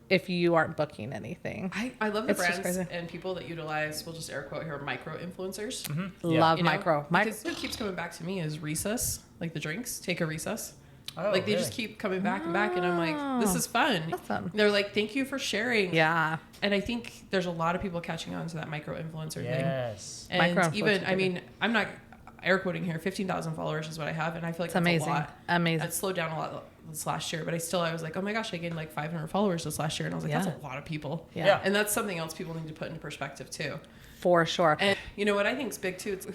if you aren't booking anything. I love the It's just brands crazy. and people that utilize, we'll just air quote here, micro influencers. Yeah. Love You know? micro. Because what keeps coming back to me is recess, like the drinks. Take a recess. Oh, Like, they really? just keep coming back and back, and I'm like, this is fun. Awesome. They're like, thank you for sharing. Yeah. And I think there's a lot of people catching on to that micro influencer Yes. thing. Micro And even, influencer I mean, I'm not air quoting here, 15,000 followers is what I have, and I feel like It's that's amazing. a lot. Amazing. It slowed down a lot this last year, but I was like, oh my gosh, I gained like 500 followers this last year, and I was like, Yeah. that's a lot of people. Yeah. Yeah. And that's something else people need to put into perspective too. For sure. And you know what I think is big too? It's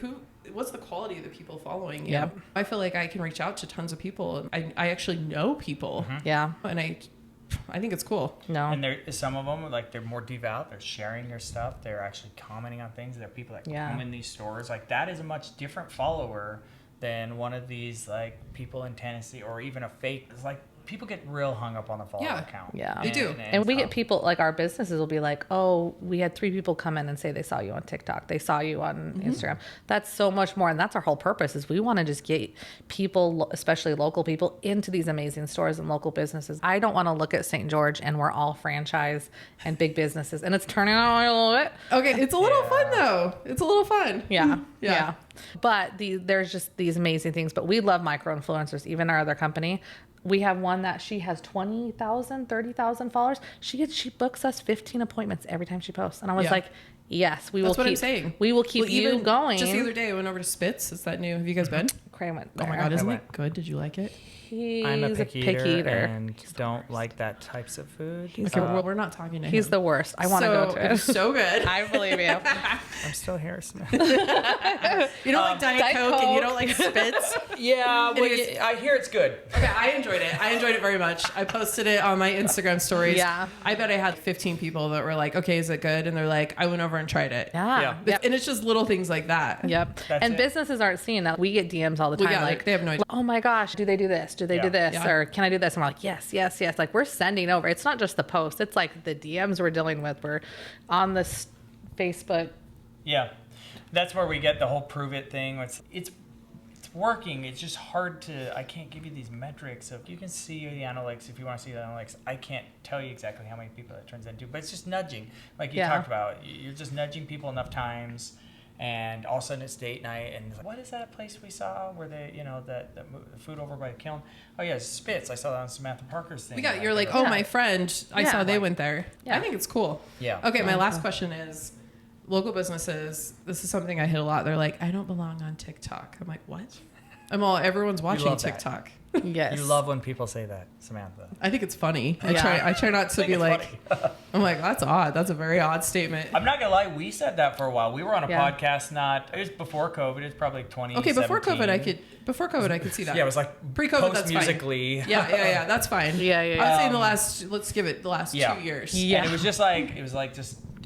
what's the quality of the people following you? Yep. I feel like I can reach out to tons of people. I actually know people, Yeah. and I think it's cool. No. And there some of them, like, they're more devout. They're sharing your stuff. They're actually commenting on things. There are people that Yeah. come in these stores. Like, that is a much different follower than one of these, like, people in Tennessee, or even a fake. It's like, people get real hung up on the follower count. Yeah. They do. And we get people, like our businesses will be like, oh, we had 3 people come in and say they saw you on TikTok. They saw you on Instagram. That's so much more. And that's our whole purpose is we want to just get people, especially local people, into these amazing stores and local businesses. I don't want to look at St. George and we're all franchise and big businesses. And it's turning out a little bit. Okay, it's a little fun though. It's a little fun. Yeah. But there's just these amazing things. But we love micro influencers. Even our other company, we have one that she has 20,000, 30,000 followers. She books us 15 appointments every time she posts. And I was like, yes, we will keep. That's what I'm saying. We will keep you going. Just the other day, I went over to Spitz. Is that new? Have you guys been? Kreigh went there. Oh my God, isn't it good? Did you like it? I'm a picky eater and don't like that types of food. Okay, well, we're not talking to him. He's the worst. I want to go to it. It's so good. I believe you. I'm still here. You don't like Diet Coke and you don't like Spitz? Yeah, well, I hear it's good. Okay, I enjoyed it. I enjoyed it very much. I posted it on my Instagram stories. Yeah. I bet I had 15 people that were like, okay, is it good? And they're like, I went over and tried it. Yeah. Yep. And it's just little things like that. Yep. And businesses aren't seeing that. We get DMs all the time. Like they have no idea. Oh my gosh, do they do this? Do they do this? Yeah. Or can I do this? And we're like, yes. Like we're sending over. It's not just the post. It's like the DMs we're dealing with. We're on this Facebook. Yeah. That's where we get the whole prove it thing. It's working. It's just hard to, I can't give you these metrics of, you can see the analytics if you want to see the analytics. I can't tell you exactly how many people that turns into, but it's just nudging. Like you talked about, you're just nudging people enough times. And all of a sudden it's date night, and like, what is that place we saw where they, the food over by the kiln? Oh yeah, it's Spitz. I saw that on Samantha Parker's thing. You're like, oh, my friend, I saw they went there. Yeah. I think it's cool. Yeah. Okay, my last question is, local businesses, this is something I hit a lot. They're like, I don't belong on TikTok. I'm like, what? Everyone's watching TikTok. Yes. You love when people say that, Samantha. I think it's funny. I try not to be like, I'm like, that's odd. That's a very odd statement. I'm not gonna lie, we said that for a while. We were on a podcast, it was before COVID. It was probably 2017. Okay, before COVID I could see that. Yeah, it was like pre-COVID. That's musically. Fine. Yeah, that's fine. Yeah. I was saying let's give it the last 2 years. Yeah, and it was just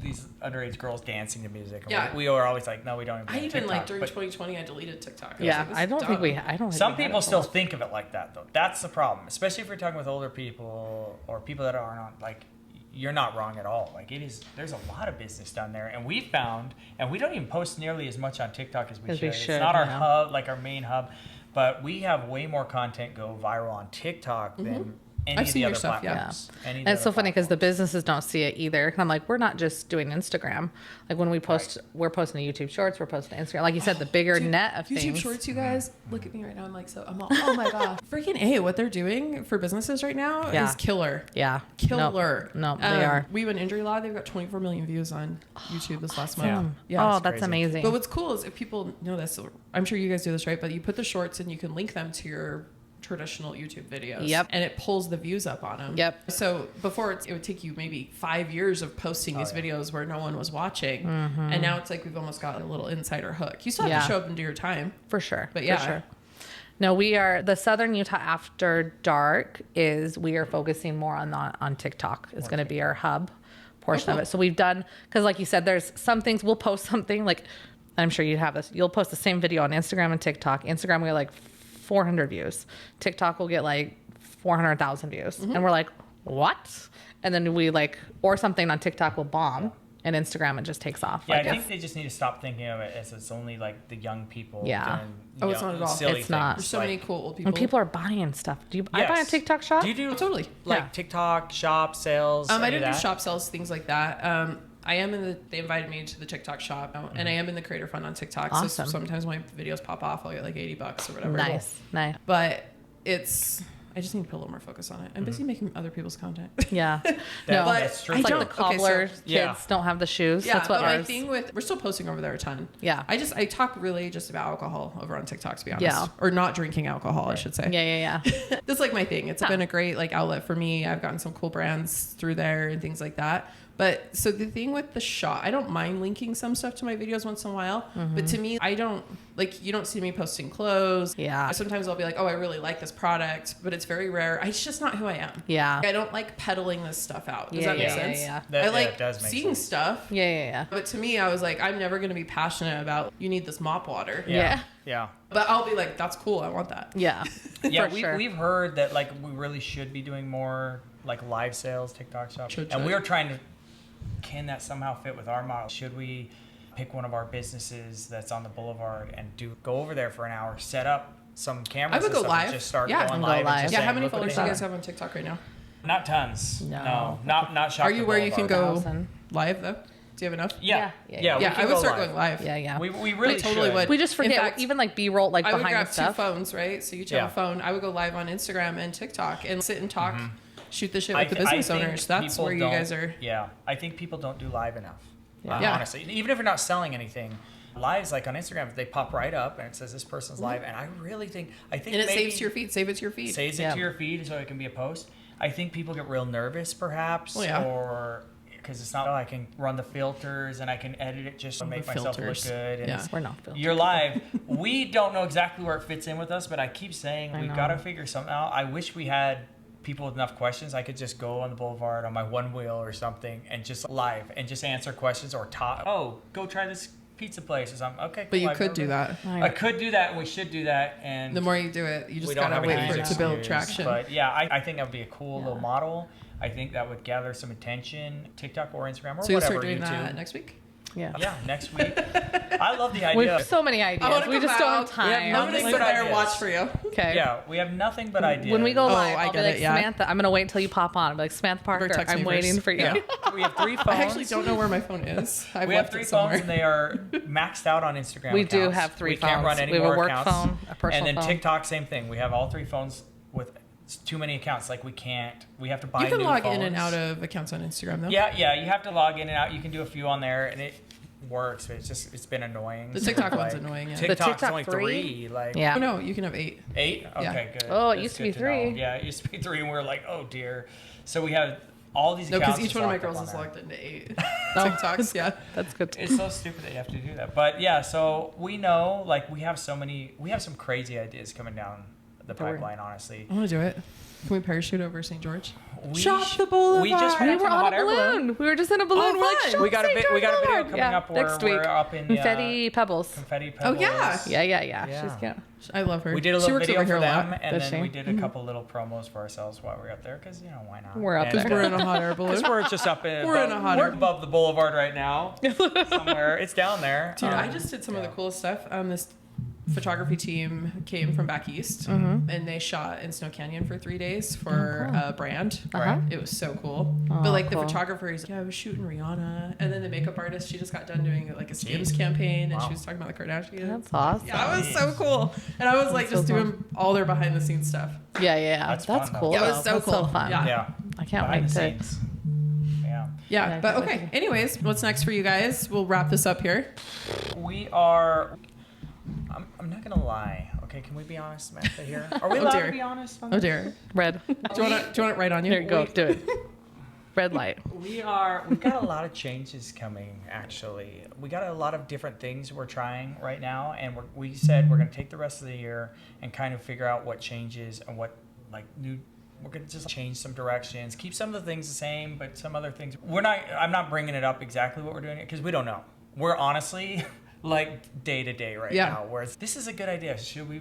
these underage girls dancing to music. And we were always like, no, we don't. I even like during 2020, I deleted TikTok. I don't think we. Some people still think of it like that, though. That's the problem, especially if you're talking with older people or people that are not like. You're not wrong at all. Like there's a lot of business done there, and we found, and we don't even post nearly as much on TikTok as we should. It's not our hub, like our main hub, but we have way more content go viral on TikTok than any of the other platforms. And it's so funny because the businesses don't see it either. And I'm like, we're not just doing Instagram. Like when we post, we're posting to YouTube Shorts, we're posting to Instagram. Like you said, the bigger net of YouTube things. Shorts, you guys, look at me right now. I'm like, I'm all, oh my God. Freaking A, what they're doing for businesses right now is killer. Yeah. Killer. No, they are. We went Injury Law. They've got 24 million views on YouTube this last month. Yeah. Oh, that's amazing. But what's cool is if people know this, I'm sure you guys do this, right? But you put the shorts and you can link them to your traditional YouTube videos. Yep. And it pulls the views up on them. Yep. So before it would take you maybe 5 years of posting these videos where no one was watching. And now it's like we've almost got a little insider hook. You still have to show up and do your time. For sure. But For sure. No, we are the Southern Utah After Dark we are focusing more on TikTok. It's going to be our hub portion of it. So we've done, because like you said, there's some things we'll post something like, I'm sure you have this. You'll post the same video on Instagram and TikTok. Instagram, we get like 400 views. TikTok will get like 400,000 views. And we're like, what? And then we or something on TikTok will bomb. And Instagram, it just takes off. Yeah, I think they just need to stop thinking of it as it's only like the young people. Yeah. Doing, it's not at all. Silly It's not. There's so many cool old people. And people are buying stuff. I buy a TikTok shop? Do you do totally TikTok shop sales? I didn't do shop sales, things like that. I am they invited me to the TikTok shop, and I am in the creator fund on TikTok. Awesome. So sometimes when my videos pop off, I'll get like $80 or whatever. Nice. But I just need to put a little more focus on it. I'm busy making other people's content. Yeah. That's true. It's like the cobbler kids don't have the shoes. Yeah, that's what my thing we're still posting over there a ton. Yeah. I talk really just about alcohol over on TikTok, to be honest. Or not drinking alcohol, I should say. Yeah. That's like my thing. It's been a great outlet for me. I've gotten some cool brands through there and things like that. But so the thing with the shop, I don't mind linking some stuff to my videos once in a while, but to me, I don't like, you don't see me posting clothes. Yeah. Sometimes I'll be like, oh, I really like this product, but it's very rare. It's just not who I am. Yeah. I don't like peddling this stuff out. Does that make sense? Yeah. I like it does make seeing sense. stuff. Yeah. But to me, I was like, I'm never going to be passionate about, you need this mop water. Yeah. Yeah. But I'll be like, that's cool. I want that. Yeah. Yeah, For sure. we've heard that like we really should be doing more like live sales, TikTok shop. And we are trying to, can that somehow fit with our model? Should we pick one of our businesses that's on the Boulevard and go over there for an hour, set up some cameras I would go and stuff, live. and just start Yeah. going And go live. live. And just Yeah, saying, how many "Look what followers they do you guys got." have on TikTok right now? Not tons. No. Not shop Are the you where you can Boulevard. go 1,000. live though? Do you have enough? Yeah. Yeah. we Yeah, can I would go start going live. Yeah. We really totally should. would. We just forget, In fact, even like B-roll, like I would behind grab the two stuff. phones, right? So each have Yeah. a phone. I would go live on Instagram and TikTok and sit and talk, shoot the shit I with the th- I business think owners. That's people where you don't- guys are. Yeah, I think people don't do live enough. Yeah. Honestly, even if you're not selling anything, lives like on Instagram, they pop right up and it says this person's live, and I really think And it maybe saves to your feed. Save it to your feed. saves it Yeah. to your feed so it can be a post. I think people get real nervous, perhaps, Well, yeah. or because it's not. Oh, I can run the filters and I can edit it just to make myself look filters. good. And Yeah. it's- We're not filtered. You're live. We don't know exactly where it fits in with us, but I keep saying I we've know. got to figure something out. I wish we had people with enough questions. I could just go on the Boulevard on my one wheel or something and just live and just answer questions or talk. Oh, go try this pizza place or something. Okay, But cool, you I've could never do been- that. I could do that, and we should do that. And The more you do it, you we just don't gotta have a wait huge for it to build excuse, traction. But yeah, I think that would be a cool Yeah. little model. I think that would gather some attention, TikTok or Instagram or So you'll whatever. start doing YouTube. that next week? Yeah. Yeah, next week. I love the We idea. have so many I ideas. wanna We come just don't have out. time. We have I'm gonna nothing sit but there and ideas. watch for you. Okay. Yeah, we have nothing but ideas. When we go Oh, live, I I'll be get like, it, yeah. Samantha, I'm going to wait until you pop on. I'll be like, Samantha Parker, text me I'm waiting first. for you. Yeah. We have 3 phones. I actually don't know where my phone is. I've We have left 3 it somewhere. phones and they are maxed out on Instagram. We do accounts. have 3 we can't phones. run any We have a more work accounts. phone, a personal and then phone. TikTok, same thing. We have all 3 phones with too many accounts. Like we can't. We have to buy. You can new log phones. in and out of accounts on Instagram though. Yeah. You have to log in and out. You can do a few on there, and it works. But it's been annoying. The TikTok Like, one's annoying. Yeah. TikTok's TikTok only 3? 3. Like Yeah. Oh no, you can have 8. 8. Okay, Yeah. good. Oh, it That's used to good be know. 3. Yeah, it used to be 3, and we were like, oh dear. So we have all these No, accounts. because each just one of my locked up girls on is there. logged into 8 Oh. TikToks. Yeah. That's good. It's so stupid that you have to do that. But yeah, so we know, like, we have some crazy ideas coming down the Sure. pipeline, honestly. I want to do it. Can we parachute over St. George? We Shop sh- the Boulevard. We just We went were up in a on hot a air balloon. We were just in a balloon. Oh, We're like, fun. shop We got a St. video George coming Boulevard. up where next we're week. up in Confetti Pebbles. Confetti Oh, Pebbles. yeah. Yeah. Yeah. She's cute. I love her. We did a She little works video over here for a lot. them, and Does then she? we did a couple little promos for ourselves while we were up there, because why not? We're up And, there. We're in a hot air Because balloon. we're just up in. We're in a hot air- above the Boulevard right now. Somewhere. It's down there. Dude, I just did some of the yeah. coolest stuff. This photography team came from back east, and they shot in Snow Canyon for 3 days for a brand. Uh-huh. It was so cool. Oh, But like cool. the photographer, he's like, yeah, I was shooting Rihanna, and then the makeup artist, she just got done doing like a Skims campaign, and Wow. she was talking about the Kardashians. That's awesome. Yeah, it was so cool. And I was like so just cool. doing all their behind the scenes stuff. Yeah. That's That's fun, cool. though. Yeah, it was though. so That's cool. so fun. Yeah. Yeah. I can't Behind wait the to. scenes. Yeah. Yeah, Yeah, but I okay. think- Anyways, what's next for you guys? We'll wrap this up here. We are. I'm not gonna lie. Okay, can we be honest, Samantha? Here, are we Oh, allowed dear. to be honest? On Oh this? dear. Red. Do you want it right on you? Here you go. Do it. Red light. We've got a lot of changes coming. Actually, we got a lot of different things we're trying right now, and we said we're gonna take the rest of the year and kind of figure out what changes and what like new. We're gonna just change some directions, keep some of the things the same, but some other things we're not. I'm not bringing it up exactly what we're doing because we don't know. We're honestly like day to day right now. Whereas this is a good idea. Should we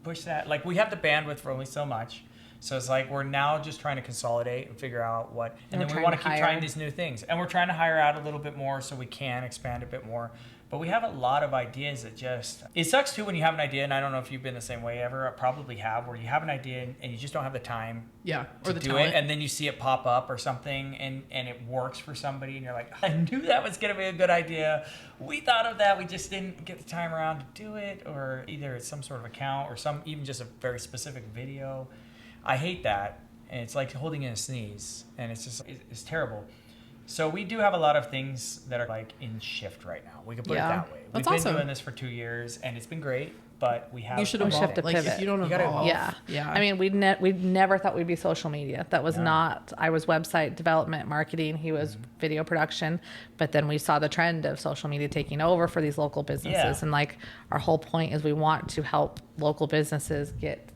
push that? Like we have the bandwidth for only so much. So it's like we're now just trying to consolidate and figure out what, and We're then we trying want to to keep hire. trying these new things. And we're trying to hire out a little bit more so we can expand a bit more. But we have a lot of ideas that just, it sucks too when you have an idea, and I don't know if you've been the same way ever, I probably have, where you have an idea and you just don't have the time Yeah. Or to the do talent. it, and then you see it pop up or something, and it works for somebody, and you're like, I knew that was going to be a good idea. We thought of that, we just didn't get the time around to do it, or either it's some sort of account or even just a very specific video. I hate that, and it's like holding in a sneeze, and it's terrible. So we do have a lot of things that are like in shift right now. We can put Yeah. it that way. That's We've been awesome. doing this for 2 years, and it's been great. but we have. You should We evolve. have to Like pivot. if you don't You gotta evolve, evolve. Yeah. yeah. I mean, we never thought we'd be social media. That was not, I was website development, marketing. He was video production. But then we saw the trend of social media taking over for these local businesses. Yeah. And like our whole point is we want to help local businesses get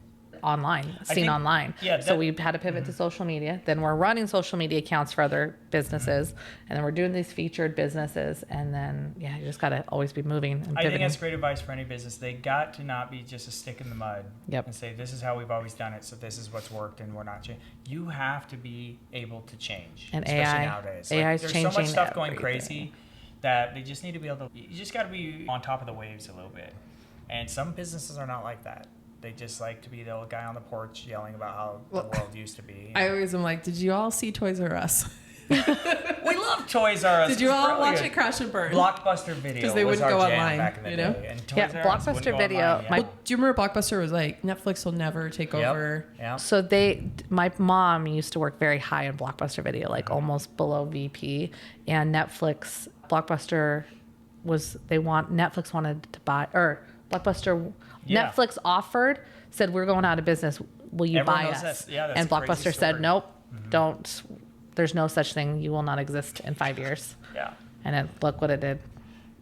online, seen think- online. yeah, So we had to pivot to social media. Then we're running social media accounts for other businesses. And then we're doing these featured businesses. And then, yeah, you just got to always be moving and I pivoting. think that's great advice for any business. They got to not be just a stick in the mud Yep. and say, this is how we've always done it, so this is what's worked, and we're not changing. You have to be able to change, And especially AI nowadays. AI is there's so much changing stuff going everything. crazy that they just need to be able to, you just got to be on top of the waves a little bit. And some businesses are not like that. They just like to be the old guy on the porch yelling about how the world used to be. I always am like, did you all see Toys R Us? We love Toys R Us. Did you It's all watch brilliant. it crash and burn? Blockbuster Video 'Cause they was wouldn't our go jam online, back in the you know? day. And Toys Yeah, R Us wouldn't Blockbuster go Video, online, my- Well, do you remember Blockbuster was like, Netflix will never take over? Yeah. So my mom used to work very high in Blockbuster Video, like almost below VP, and Netflix, Netflix wanted to buy, or Blockbuster, Yeah. Netflix offered, said we're going out of business. Will you Everyone buy knows us? that. Yeah, that's and a crazy Blockbuster said, story. nope, don't. There's no such thing. You will not exist in 5 years. Yeah. And then look what it did.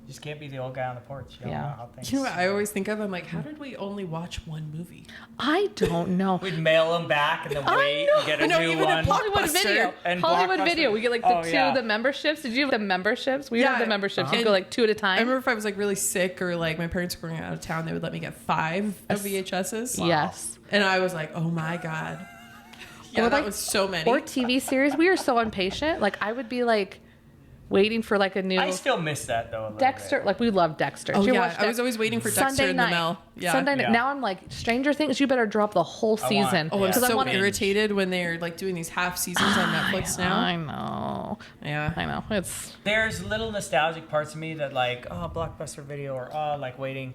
You just can't be the old guy on the porch. You don't Yeah. know how things. You know what I always think of? I'm like, how did we only watch one movie? I don't know. We'd mail them back and then I wait know. and get a No, new even at one. Hollywood Blockbuster Video. and Hollywood Blockbuster. Video. We get like Oh, the yeah. the memberships. Did you have the memberships? We Yeah. had the memberships. Uh-huh. You'd go like 2 at a time. I remember if I was like really sick or like my parents were going out of town, they would let me get 5 of VHSs. Yes. And I was like, oh my God. Yeah, Or that like- was so many. Or TV series. We are so impatient. Like I would be like waiting for like a new I still miss that though a little Dexter. bit. Like we love Dexter. Oh, Did you yeah. watch I was always waiting for Dexter Sunday in the night. mail. Yeah. Sunday night. Yeah. Now I'm like Stranger Things. You better drop the whole I want- season. Oh, I'm Yeah. Because I so want to. irritated when they're like doing these half seasons on Netflix now. I know. Yeah. I know. It's There's little nostalgic parts of me that like, oh, Blockbuster Video, or oh, like waiting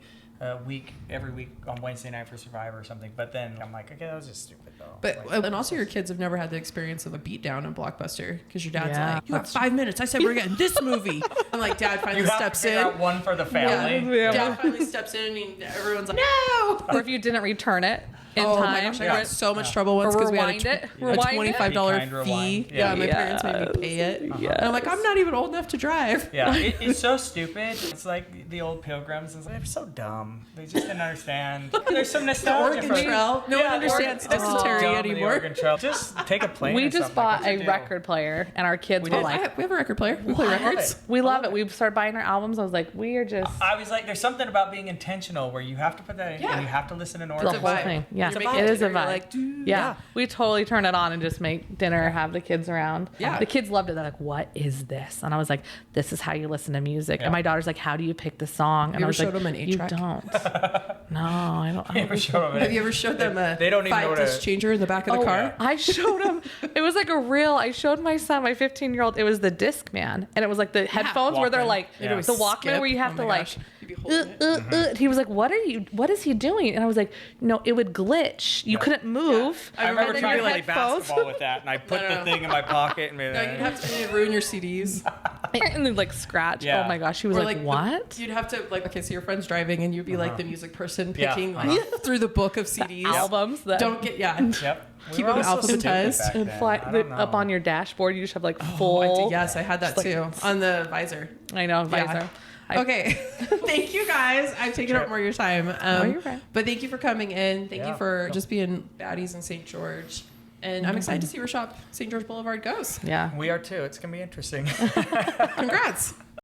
every week on Wednesday night for Survivor or something. But then I'm like, okay, that was just stupid though. But Like, and also your kids have never had the experience of a beatdown in Blockbuster because your dad's Yeah. like, you have 5 minutes. I said we're getting this movie. And like dad you finally have to steps figure in. out one for the family. Yeah. Dad finally steps in and everyone's like, no. or if you didn't return it in Oh time. my gosh, I Yeah. got so much trouble once Or because we had rewind it. a Rewind it. $25 Be kind, fee. rewind. Yeah, Yeah. my parents made me pay it. Yes. And I'm like, I'm not even old enough to drive. Yeah, it's so stupid. It's like the old Pilgrims. And they're so dumb. They just didn't understand. There's some The nostalgia. Oregon for- Trail. No one understands Oregon- it's so dysentery dumb, the anymore. Oregon Trail. Just take a plane. We or just something. bought What's a your deal? record player, and our kids We were did. like, We have a record player. We play I love records. it. we love it. We started buying our albums. I was like, we are just I was like, there's something about being intentional where you have to put that in Yeah. and you have to listen in the order. It's a whole vibe. thing. Yeah, You're it making is a dinner, vibe. you're like, dude. Yeah. We totally turn it on and just make dinner, have the kids around. Yeah. The kids loved it. They're like, what is this? And I was like, this is how you listen to music. Yeah. And my daughter's like, how do you pick the song? And You I ever was like, showed them an you 8-track? don't. No, I don't. You ever show them Have you ever showed them a They don't even know what 5-disc changer in the back of the car? I showed him. It was like a reel. I showed my son, my 15-year-old. It was the Discman, and it was like the headphones where they're Walkman. like Yeah. the Walkman, Skip. where you have Oh to my like. gosh. You'd be holding it. He was like, "What is he doing?" And I was like, "No, it would glitch. You couldn't move." Yeah. I remember And then trying to your play headphones. basketball with that, and I put No, no. the thing in my pocket and No, you'd have to ruin your CDs. and then like scratch. Yeah. Oh my gosh, he was Or like, "What?" You'd have to like, okay, so your friend's driving and you'd be like the music person Yeah. picking like through the book of CDs. Albums that Don't get Yep. Keep were them all so stupid alphabetized back and then. fly I don't up know. on your dashboard. You just have like Oh, full. I did, yes, I had that Just like- too on the visor. I know, Yeah. visor. Okay, thank you guys. I've taken Sure. up more of your time. you're fine. But thank you for coming in. Thank you Yeah. for just being baddies in St. George. And I'm excited to see where Shop St. George Boulevard goes. Yeah. We are too. It's gonna be interesting. Congrats.